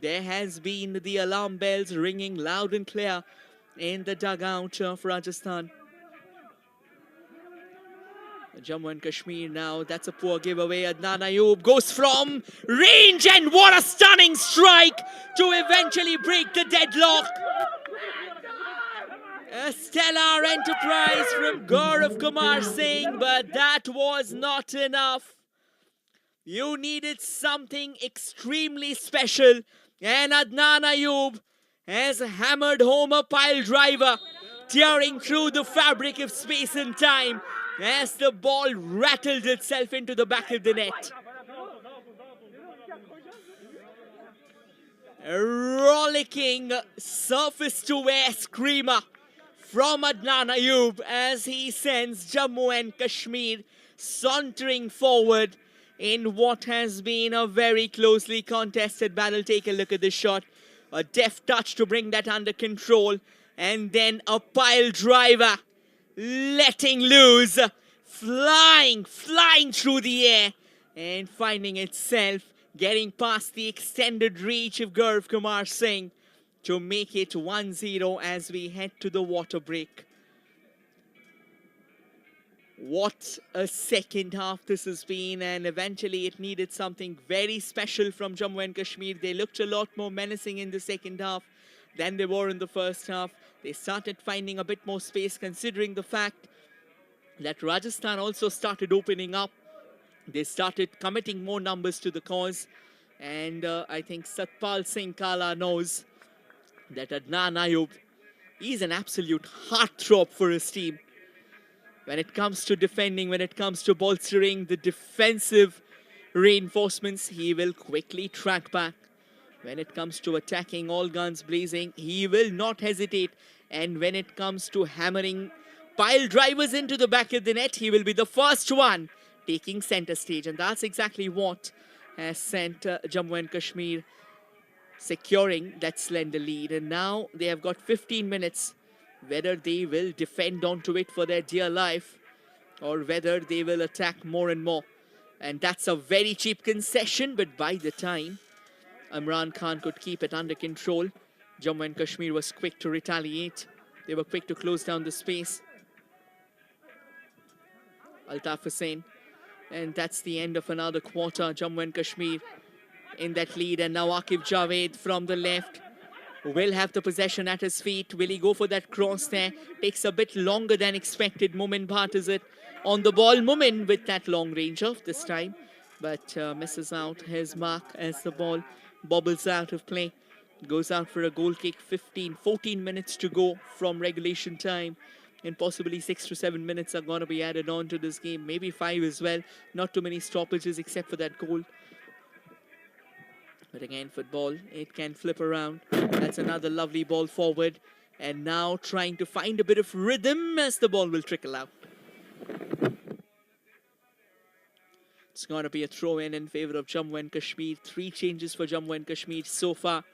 There has been the alarm bells ringing loud and clear in the dugout of Rajasthan. Jammu and Kashmir now, that's a poor giveaway. Adnan Ayub goes from range, and what a stunning strike to eventually break the deadlock. A stellar enterprise from Gaurav Kumar Singh, but that was not enough. You needed something extremely special, and Adnan Ayub has hammered home a pile driver, tearing through the fabric of space and time as the ball rattled itself into the back of the net. A rollicking surface-to-air screamer from Adnan Ayub as he sends Jammu and Kashmir sauntering forward in what has been a very closely contested battle. Take a look at this shot. A deft touch to bring that under control. And then a pile driver letting loose flying through the air and finding itself getting past the extended reach of Gaurav Kumar Singh to make it 1-0 as we head to the water break. What a second half this has been, and eventually it needed something very special from Jammu and Kashmir. They looked a lot more menacing in the second half than they were in the first half. They started finding a bit more space, considering the fact that Rajasthan also started opening up. They started committing more numbers to the cause, and I think Satpal Singh Kala knows that Adnan Ayub is an absolute heartthrob for his team. When it comes to defending, when it comes to bolstering the defensive reinforcements, he will quickly track back. When it comes to attacking, all guns blazing, he will not hesitate. And when it comes to hammering pile drivers into the back of the net, he will be the first one taking center stage. And that's exactly what has sent Jammu and Kashmir securing that slender lead. And now they have got 15 minutes, whether they will defend onto it for their dear life or whether they will attack more and more. And that's a very cheap concession, but by the time Imran Khan could keep it under control, Jammu and Kashmir was quick to retaliate. They were quick to close down the space. Altaf Hussain. And that's the end of another quarter. Jammu and Kashmir in that lead. And now Aqib Javed from the left will have the possession at his feet. Will he go for that cross there? Takes a bit longer than expected. Mumin Bhatt is it on the ball. Mumin with that long range of this time, but misses out his mark as the ball bobbles out of play. Goes out for a goal kick. 14 minutes to go from regulation time, and possibly 6 to 7 minutes are going to be added on to this game. Maybe 5 as well. Not too many stoppages except for that goal. But again, football, it can flip around. That's another lovely ball forward. And now trying to find a bit of rhythm as the ball will trickle out. It's going to be a throw-in favor of Jammu and Kashmir. 3 changes for Jammu and Kashmir so far.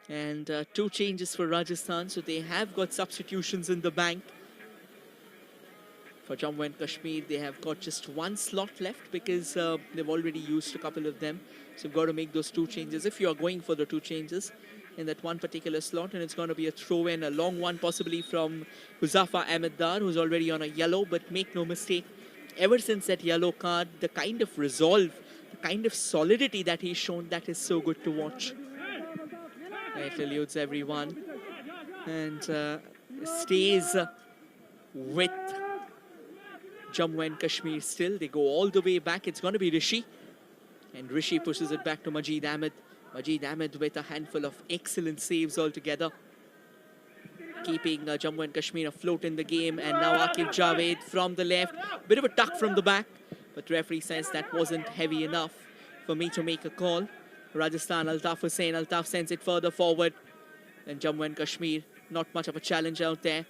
And 2 changes for Rajasthan. So they have got substitutions in the bank. For Jammu and Kashmir, they have got just 1 slot left because they've already used a couple of them. So you've got to make those 2 changes if you are going for the 2 changes in that one particular slot. And it's going to be a throw-in, a long one possibly from Huzafa Ahmed Dar, who's already on a yellow. But make no mistake, ever since that yellow card, the kind of resolve, the kind of solidity that he's shown, that is so good to watch. It eludes everyone and stays with Jammu and Kashmir still. They go all the way back. It's going to be Rishi. And Rishi pushes it back to Majid Ahmed. Majid Ahmed with a handful of excellent saves altogether, keeping Jammu and Kashmir afloat in the game. And now Aqib Javed from the left. Bit of a tuck from the back, but the referee says that wasn't heavy enough for me to make a call. Rajasthan, Altaf Hussain. Altaf sends it further forward. And Jammu and Kashmir, not much of a challenge out there.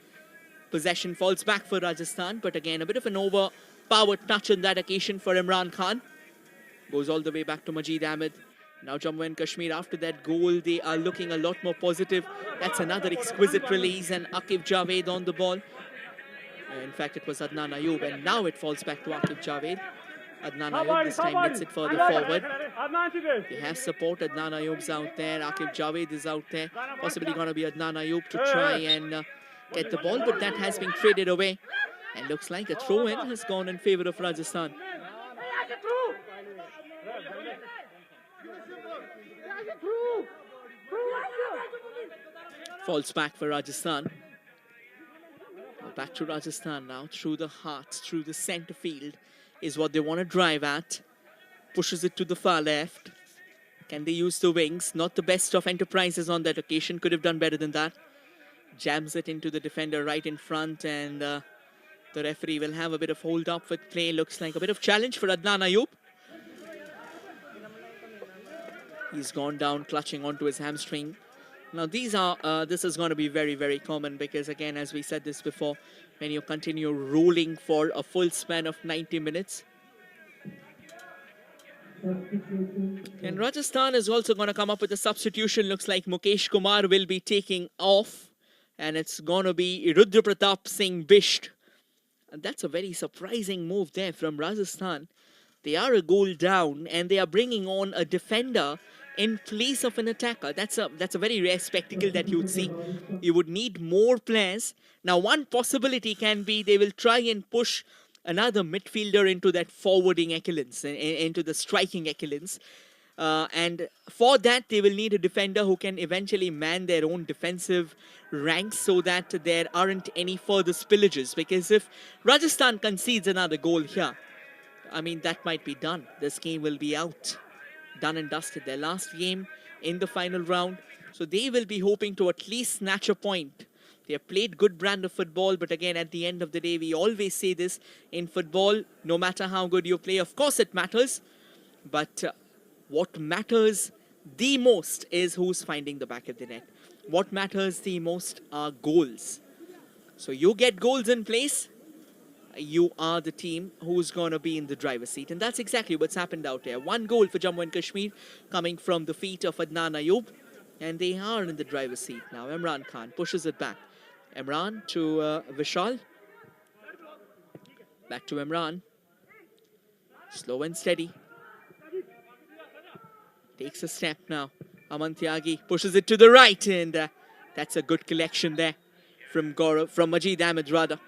Possession falls back for Rajasthan, but again, a bit of an overpowered touch on that occasion for Imran Khan. Goes all the way back to Majid Ahmed. Now Jammu and Kashmir, after that goal, they are looking a lot more positive. That's another exquisite release, and Aqib Javed on the ball. In fact, it was Adnan Ayub, and now it falls back to Aqib Javed. Adnan Ayub this time gets it further forward. They have support. Adnan Ayub's out there. Aqib Javed is out there. Possibly going to be Adnan Ayub to try and get the ball, but that has been traded away. And looks like a throw-in has gone in favor of Rajasthan. Falls back for Rajasthan. Back to Rajasthan now, through the heart, through the centre field is what they want to drive at. Pushes it to the far left. Can they use the wings? Not the best of enterprises on that occasion. Could have done better than that. Jams it into the defender right in front, and the referee will have a bit of hold up with play. Looks like a bit of challenge for Adnan Ayub. He's gone down clutching onto his hamstring. Now this is going to be very, very common because, again, as we said this before, when you continue rolling for a full span of 90 minutes. And Rajasthan is also going to come up with a substitution. Looks like Mukesh Kumar will be taking off. And it's going to be Rudra Pratap Singh Bisht And that's a very surprising move there from Rajasthan. They are a goal down and they are bringing on a defender in place of an attacker. That's a very rare spectacle that you would see. You would need more players. Now, one possibility can be they will try and push another midfielder into that forwarding excellence, into the striking excellence. And for that, they will need a defender who can eventually man their own defensive ranks so that there aren't any further spillages. Because if Rajasthan concedes another goal here, I mean, that might be done. This game will be out. Done and dusted. Their last game in the final round. So they will be hoping to at least snatch a point. They have played good brand of football, but again, at the end of the day, we always say this in football, no matter how good you play, of course it matters. But what matters the most is who's finding the back of the net. What matters the most are goals. So you get goals in place, you are the team who's going to be in the driver's seat. And that's exactly what's happened out there. One goal for Jammu and Kashmir coming from the feet of Adnan Ayub. And they are in the driver's seat now. Imran Khan pushes it back. Imran to Vishal. Back to Imran. Slow and steady. Takes a step now. Aman Tyagi pushes it to the right. And that's a good collection there from Majid Ahmed rather.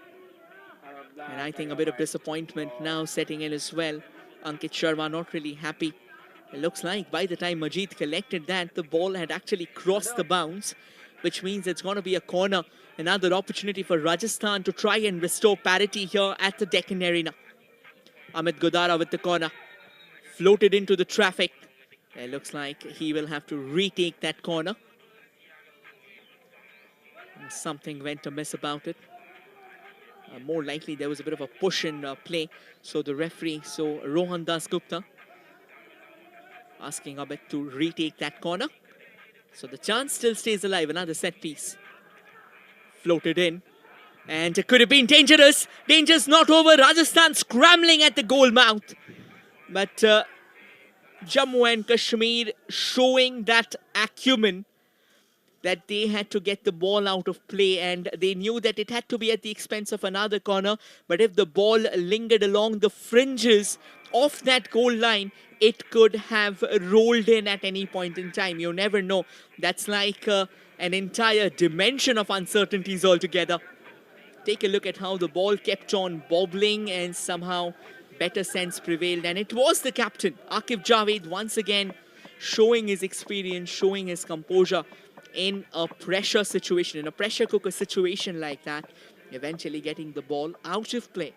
And I think a bit of disappointment now setting in as well. Ankit Sharma not really happy. It looks like by the time Majid collected that, the ball had actually crossed the bounce, which means it's going to be a corner. Another opportunity for Rajasthan to try and restore parity here at the Deccan Arena. Amit Godara with the corner. Floated into the traffic. It looks like he will have to retake that corner. And something went amiss about it. More likely there was a bit of a push in play. So the referee, Rohan Das Gupta, asking Abid to retake that corner. So the chance still stays alive. Another set piece. Floated in. And it could have been dangerous. Danger's not over. Rajasthan scrambling at the goal mouth. But Jammu and Kashmir showing that acumen that they had to get the ball out of play, and they knew that it had to be at the expense of another corner. But if the ball lingered along the fringes of that goal line, it could have rolled in at any point in time. You never know. That's like an entire dimension of uncertainties altogether. Take a look at how the ball kept on bobbling and somehow better sense prevailed. And it was the captain, Akif Javed, once again showing his experience, showing his composure in a pressure situation, in a pressure cooker situation like that, eventually getting the ball out of play.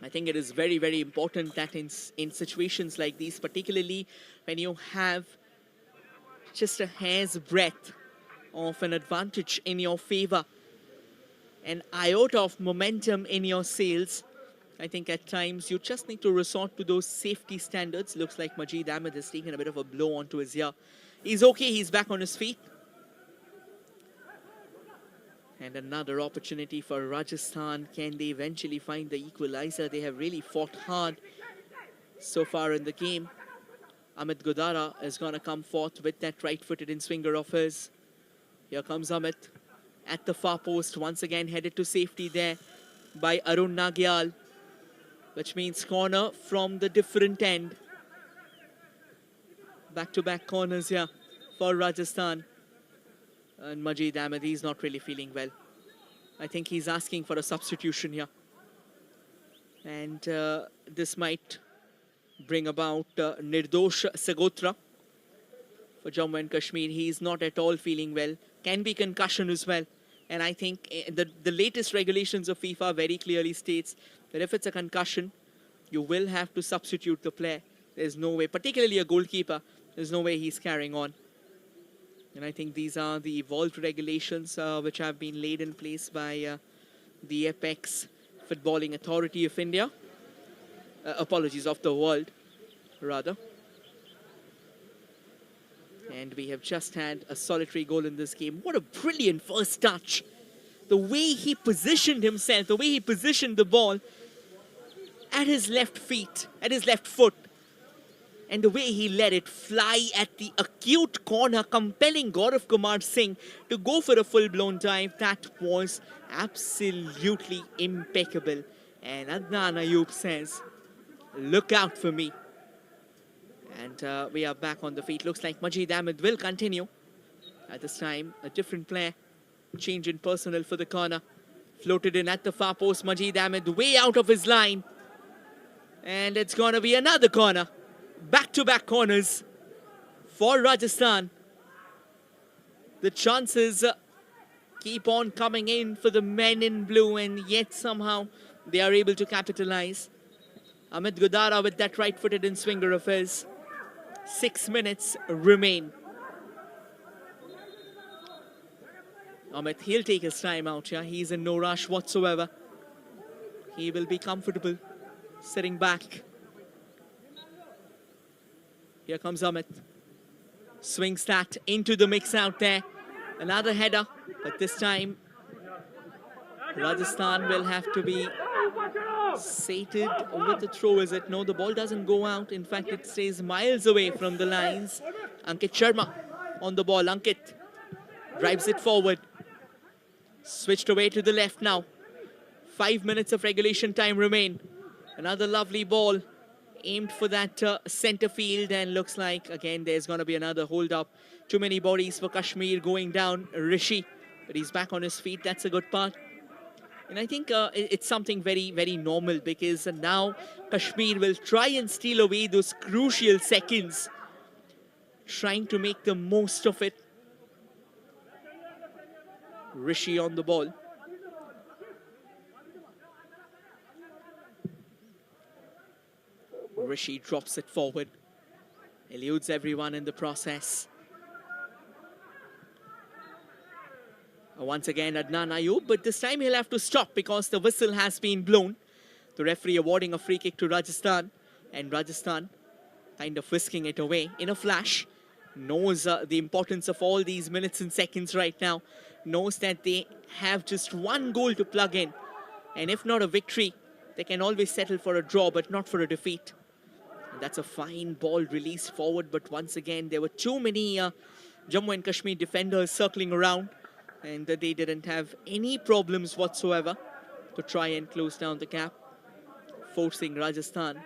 I think it is very, very important that in situations like these, particularly when you have just a hair's breadth of an advantage in your favor, an iota of momentum in your sails, I think at times you just need to resort to those safety standards. Looks like Majid Ahmed has taken a bit of a blow onto his ear. He's okay, he's back on his feet. And another opportunity for Rajasthan. Can they eventually find the equalizer? They have really fought hard so far in the game. Amit Godara is going to come forth with that right-footed in-swinger of his. Here comes Amit at the far post. Once again headed to safety there by Arun Nagyal, which means corner from the different end. Back-to-back corners here for Rajasthan. And Majid Ahmed, he's not really feeling well. I think he's asking for a substitution here. And this might bring about Nirdosh Sagotra for Jammu and Kashmir. He's not at all feeling well. Can be concussion as well. And I think the latest regulations of FIFA very clearly states that if it's a concussion, you will have to substitute the player. There's no way, particularly a goalkeeper, there's no way he's carrying on. And I think these are the evolved regulations which have been laid in place by the Apex Footballing Authority of India. Apologies, of the world, rather. And we have just had a solitary goal in this game. What a brilliant first touch. The way he positioned himself, the way he positioned the ball at his left feet, at his left foot. And the way he let it fly at the acute corner, compelling Gaurav Kumar Singh to go for a full-blown dive, that was absolutely impeccable. And Adnan Ayub says, look out for me. And we are back on the feet. Looks like Majid Ahmed will continue. At this time, a different player. Change in personnel for the corner. Floated in at the far post. Majid Ahmed way out of his line. And it's going to be another corner. Back-to-back corners for Rajasthan. The chances keep on coming in for the men in blue, and yet somehow they are able to capitalize. Amit Gudara with that right-footed in-swinger of his. 6 minutes remain. Amit, he'll take his time out here. He's in no rush whatsoever. He will be comfortable sitting back. Here comes Amit. Swings that into the mix out there. Another header, but this time Rajasthan will have to be sated with the throw, is it? No, the ball doesn't go out. In fact, it stays miles away from the lines. Ankit Sharma on the ball. Ankit drives it forward. Switched away to the left now. 5 minutes of regulation time remain. Another lovely ball aimed for that centre field, and looks like again there's going to be another hold up. Too many bodies for Kashmir going down. Rishi, but he's back on his feet. That's a good part. And I think it's something very, very normal, because now Kashmir will try and steal away those crucial seconds, trying to make the most of it. Rishi on the ball. Rishi drops it forward. Eludes everyone in the process. Once again, Adnan Ayub, but this time he'll have to stop because the whistle has been blown. The referee awarding a free kick to Rajasthan, and Rajasthan kind of whisking it away in a flash. Knows the importance of all these minutes and seconds right now. Knows that they have just one goal to plug in. And if not a victory, they can always settle for a draw, but not for a defeat. And that's a fine ball released forward, but once again, there were too many Jammu and Kashmir defenders circling around, and they didn't have any problems whatsoever to try and close down the gap, forcing Rajasthan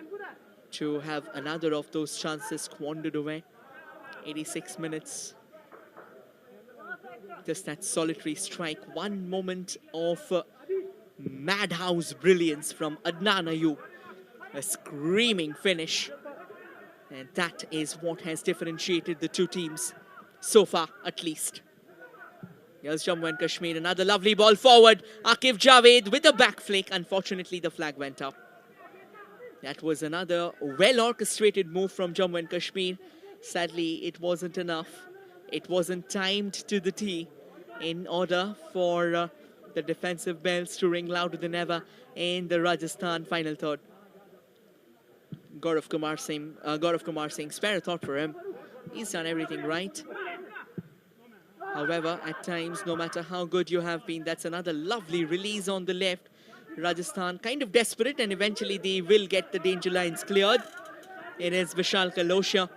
to have another of those chances squandered away. 86 minutes. Just that solitary strike. One moment of madhouse brilliance from Adnan Ayub. A screaming finish. And that is what has differentiated the two teams so far, at least. Here's Jammu and Kashmir. Another lovely ball forward. Akif Javed with a back flick. Unfortunately, the flag went up. That was another well-orchestrated move from Jammu and Kashmir. Sadly, it wasn't enough. It wasn't timed to the tee in order for the defensive bells to ring louder than ever in the Rajasthan final third. Gaurav Kumar Singh, spare a thought for him. He's done everything right. However, at times, no matter how good you have been, that's another lovely release on the left. Rajasthan kind of desperate, and eventually they will get the danger lines cleared. It is Vishal Kalosha.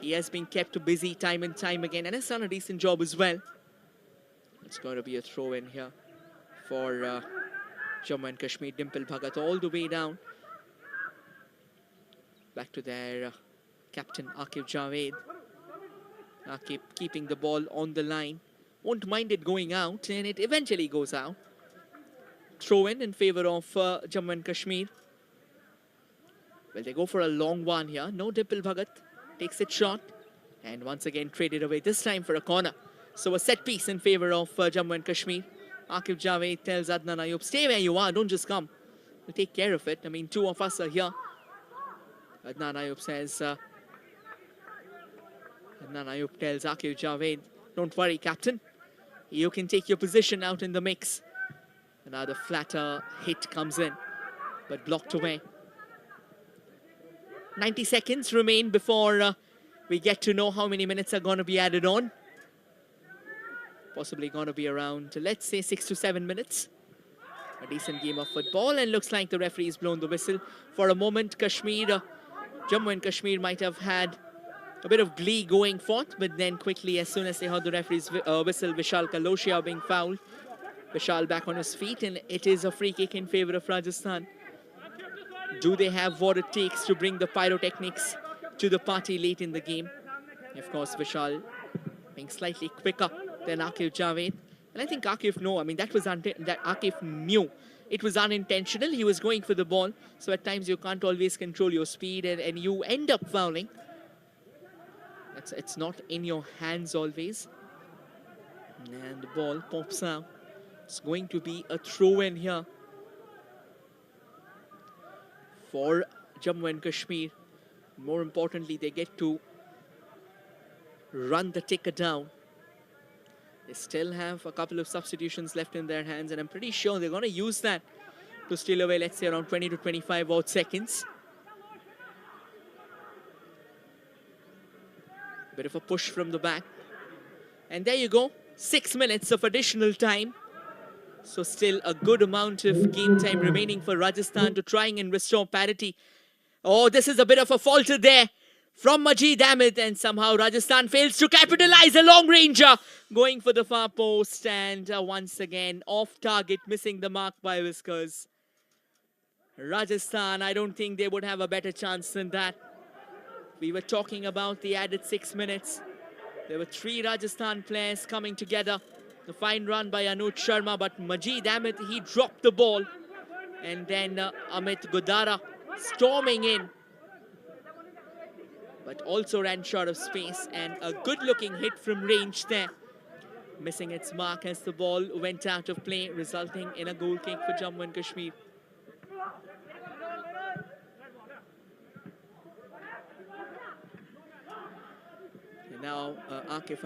He has been kept busy time and time again, and has done a decent job as well. It's going to be a throw in here for Jammu and Kashmir. Dimple Bhagat all the way down. Back to their captain, Akif Javed. Akif keeping the ball on the line. Won't mind it going out, and it eventually goes out. Throw in favor of Jammu and Kashmir. Well, they go for a long one here. No, Dimple Bhagat takes it short, and once again traded away, this time for a corner. So a set piece in favor of Jammu and Kashmir. Akif Javed tells Adnan Ayub, stay where you are, don't just come. We'll take care of it. I mean, two of us are here. Adnan Ayub says, Adnan Ayub tells Akif Javed, don't worry, captain. You can take your position out in the mix. Another flatter hit comes in, but blocked away. 90 seconds remain before we get to know how many minutes are going to be added on. Possibly going to be around, let's say, 6 to 7 minutes. A decent game of football, and looks like the referee's blown the whistle. For a moment, Kashmir Jammu and Kashmir might have had a bit of glee going forth, but then quickly, as soon as they heard the referee's whistle, Vishal Kaloshia being fouled. Vishal back on his feet, and it is a free kick in favor of Rajasthan. Do they have what it takes to bring the pyrotechnics to the party late in the game? Of course, Vishal being slightly quicker than Akif Javed. And I think Akif Akif knew it was unintentional. He was going for the ball. So at times you can't always control your speed, and you end up fouling. It's not in your hands always. And the ball pops out. It's going to be a throw in here for Jammu and Kashmir. More importantly, they get to run the ticker down. They still have a couple of substitutions left in their hands, and I'm pretty sure they're going to use that to steal away, let's say, around 20 to 25 odd seconds. Bit of a push from the back. And there you go. 6 minutes of additional time. So still a good amount of game time remaining for Rajasthan to trying and restore parity. Oh, this is a bit of a falter there from Majid Ahmed, and somehow Rajasthan fails to capitalize. A long ranger going for the far post, and once again off target, missing the mark by whiskers. Rajasthan, I don't think they would have a better chance than that. We were talking about the added 6 minutes. There were 3 Rajasthan players coming together. The fine run by Anuj Sharma, but Majid Ahmed, he dropped the ball. And then Amit Godara storming in, but also ran short of space, and a good-looking hit from range there, missing its mark as the ball went out of play, resulting in a goal kick for Jammu and Kashmir. And now Akif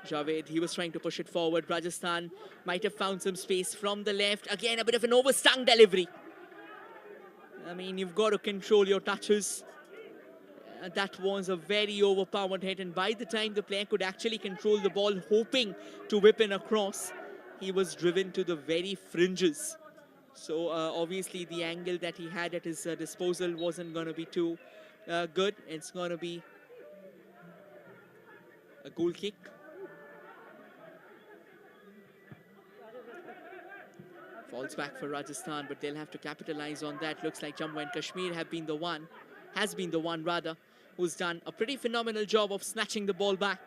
Javed, he was trying to push it forward. Rajasthan might have found some space from the left. Again, a bit of an overstung delivery. I mean, you've got to control your touches. That was a very overpowered hit, and by the time the player could actually control the ball, hoping to whip in across, he was driven to the very fringes. So obviously the angle that he had at his disposal wasn't going to be too good. It's going to be a goal kick. Falls back for Rajasthan, but they'll have to capitalize on that. Looks like Jammu and Kashmir has been the one who's done a pretty phenomenal job of snatching the ball back.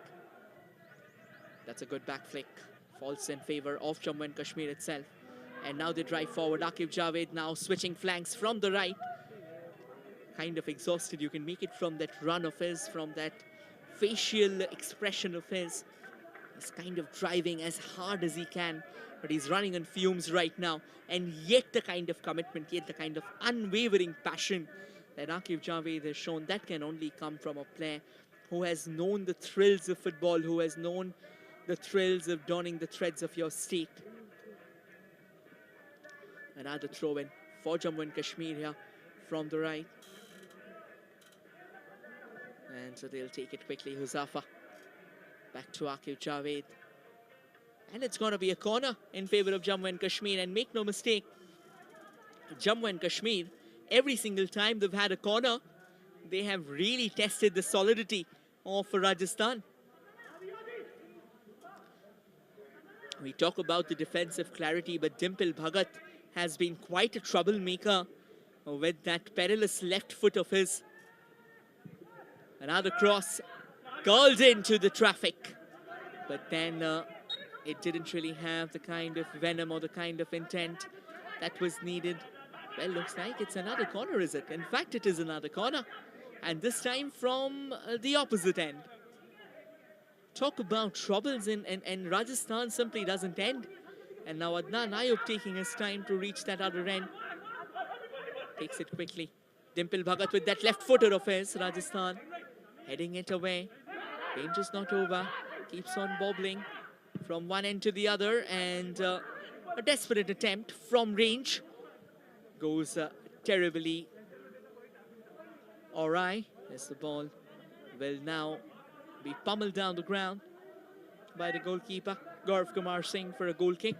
That's a good back flick. Falls in favor of Jammu and Kashmir itself. And now they drive forward. Akif Javed now switching flanks from the right. Kind of exhausted. You can make it from that run of his, from that facial expression of his. He's kind of driving as hard as he can, but he's running on fumes right now. And yet the kind of commitment, yet the kind of unwavering passion that Akif Javed has shown, that can only come from a player who has known the thrills of football, who has known the thrills of donning the threads of your state. Another throw in for Jammu and Kashmir here from the right. And so they'll take it quickly. Huzafa back to Akif Javed. And it's going to be a corner in favor of Jammu and Kashmir. And make no mistake, Jammu and Kashmir, every single time they've had a corner, they have really tested the solidity of Rajasthan. We talk about the defensive clarity, but Dimple Bhagat has been quite a troublemaker with that perilous left foot of his. Another cross curled into the traffic, but then it didn't really have the kind of venom or the kind of intent that was needed. Well, looks like it's another corner, is it? In fact, it is another corner, and this time from the opposite end. Talk about troubles, and Rajasthan simply doesn't end. And now Adnan Ayub taking his time to reach that other end. Takes it quickly. Dimple Bhagat with that left footer of his. Rajasthan heading it away. Danger's not over. Keeps on bobbling from one end to the other. And a desperate attempt from range. Goes terribly awry as the ball will now be pummeled down the ground by the goalkeeper, Gaurav Kumar Singh, for a goal kick.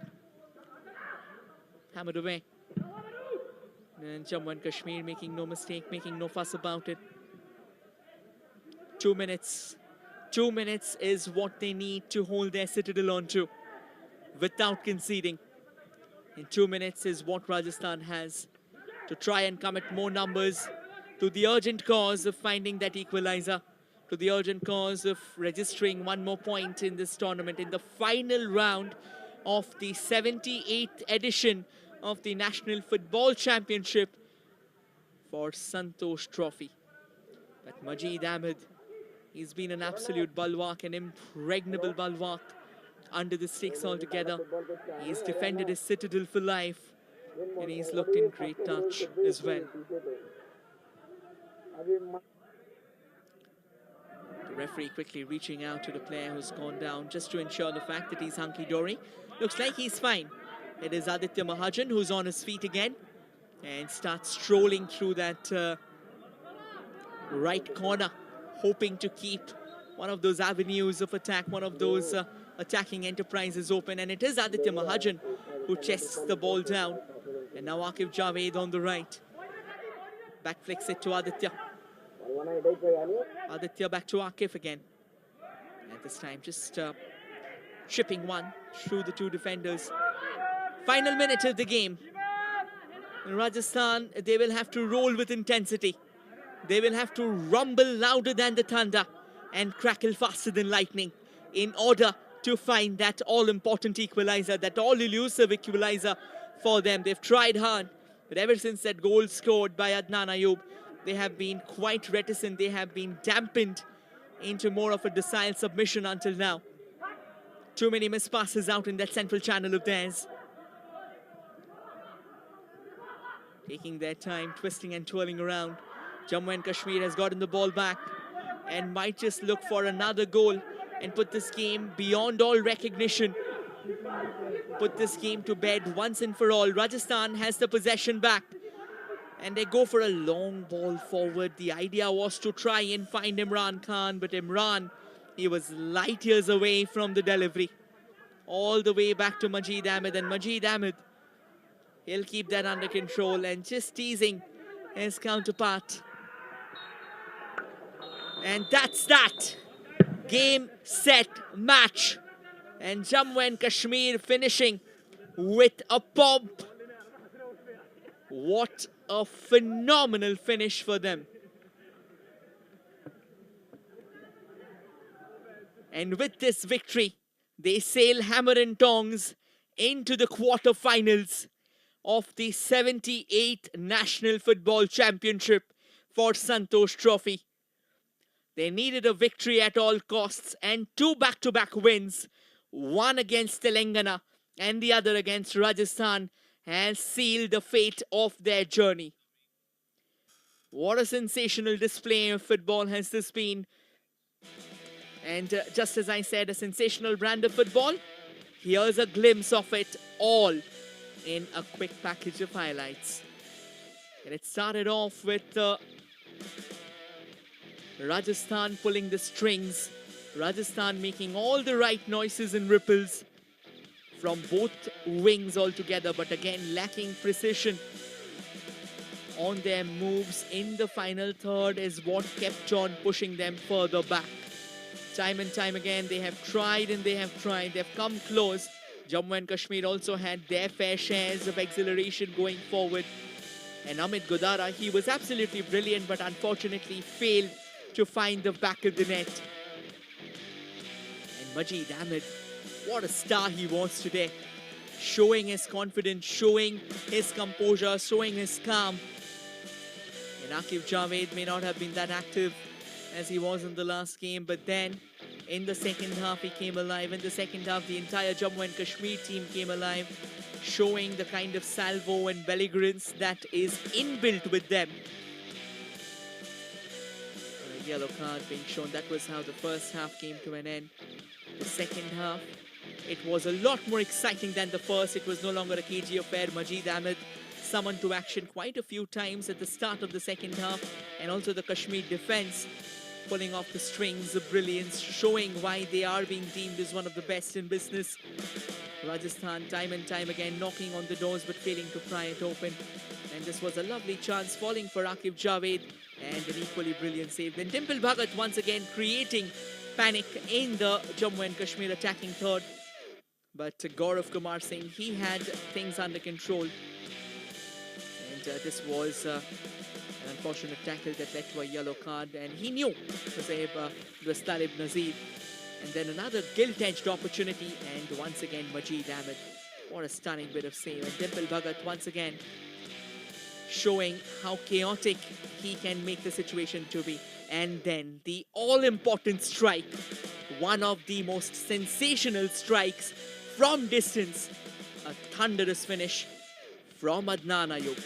Hammered away. And Jammu and Kashmir making no mistake, making no fuss about it. 2 minutes. 2 minutes is what they need to hold their citadel onto without conceding. And 2 minutes is what Rajasthan has to try and commit more numbers to the urgent cause of finding that equalizer, to the urgent cause of registering one more point in this tournament in the final round of the 78th edition of the National Football Championship for Santosh Trophy. But Majid Ahmed, he's been an absolute bulwark, an impregnable bulwark under the sticks altogether. He's defended his citadel for life, and he's looked in great touch as well. The referee quickly reaching out to the player who's gone down just to ensure the fact that he's hunky-dory. Looks like he's fine. It is Aditya Mahajan who's on his feet again and starts strolling through that right corner, hoping to keep one of those avenues of attack, one of those attacking enterprises open. And it is Aditya Mahajan who chests the ball down. And now Akif Javed on the right. Back flicks it to Aditya. Aditya back to Akif again. And this time just chipping one through the two defenders. Final minute of the game. In Rajasthan, they will have to roll with intensity. They will have to rumble louder than the thunder and crackle faster than lightning in order to find that all-important equalizer, that all-elusive equalizer for them. They've tried hard, but ever since that goal scored by Adnan Ayub, they have been quite reticent. They have been dampened into more of a docile submission until now. Too many missed passes out in that central channel of theirs. Taking their time, twisting and twirling around. Jammu and Kashmir has gotten the ball back and might just look for another goal and put this game beyond all recognition. Put this game to bed once and for all. Rajasthan has the possession back and they go for a long ball forward. The idea was to try and find Imran Khan, but Imran, he was light years away from the delivery. All the way back to Majid Ahmed, and Majid Ahmed, he'll keep that under control and just teasing his counterpart. And that's that. Game, set, match. And Jammu and Kashmir finishing with a pomp. What a phenomenal finish for them. And with this victory, they sail hammer and tongs into the quarterfinals of the 78th National Football Championship for Santosh Trophy. They needed a victory at all costs, and two back-to-back wins, one against Telangana and the other against Rajasthan, has sealed the fate of their journey. What a sensational display of football has this been. And just as I said, a sensational brand of football. Here's a glimpse of it all in a quick package of highlights. And it started off with Rajasthan pulling the strings. Rajasthan making all the right noises and ripples from both wings altogether, but again lacking precision on their moves in the final third is what kept on pushing them further back. Time and time again, they have tried and they have tried. They've come close. Jammu and Kashmir also had their fair shares of exhilaration going forward. And Amit Godara, he was absolutely brilliant, but unfortunately failed to find the back of the net. And Majid Ahmed, what a star he was today. Showing his confidence, showing his composure, showing his calm. And Akif Javed may not have been that active as he was in the last game, but then in the second half he came alive. In the second half, the entire Jammu and Kashmir team came alive, showing the kind of salvo and belligerence that is inbuilt with them. A yellow card being shown. That was how the first half came to an end. The second half, it was a lot more exciting than the first. It was no longer a cagey affair. Majid Ahmed summoned to action quite a few times at the start of the second half, and also the Kashmir defense pulling off the strings of brilliance, showing why they are being deemed as one of the best in business. Rajasthan time and time again knocking on the doors but failing to pry it open. And this was a lovely chance falling for Akif Javed and an equally brilliant save. Then Dimple Bhagat once again creating panic in the Jammu and Kashmir attacking third. But Gaurav Kumar Singh, he had things under control. And this was an unfortunate tackle that led to a yellow card. And he knew it was Talib Nazir. And then another gilt-edged opportunity. And once again, Majid Ahmed. What a stunning bit of save. And Dimple Bhagat once again showing how chaotic he can make the situation to be. And then the all-important strike. One of the most sensational strikes from distance. A thunderous finish from Adnan Ayub.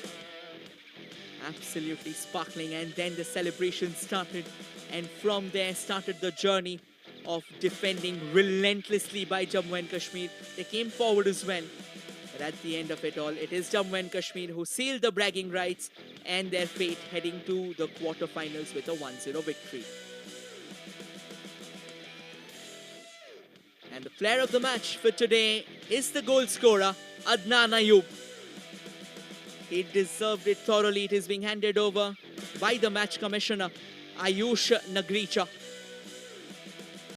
Absolutely sparkling. And then the celebration started. And from there started the journey of defending relentlessly by Jammu and Kashmir. They came forward as well. But at the end of it all, it is Jammu and Kashmir who sealed the bragging rights and their fate heading to the quarterfinals with a 1-0 victory. And the player of the match for today is the goal scorer, Adnan Ayub. He deserved it thoroughly. It is being handed over by the match commissioner, Ayush Nagricha.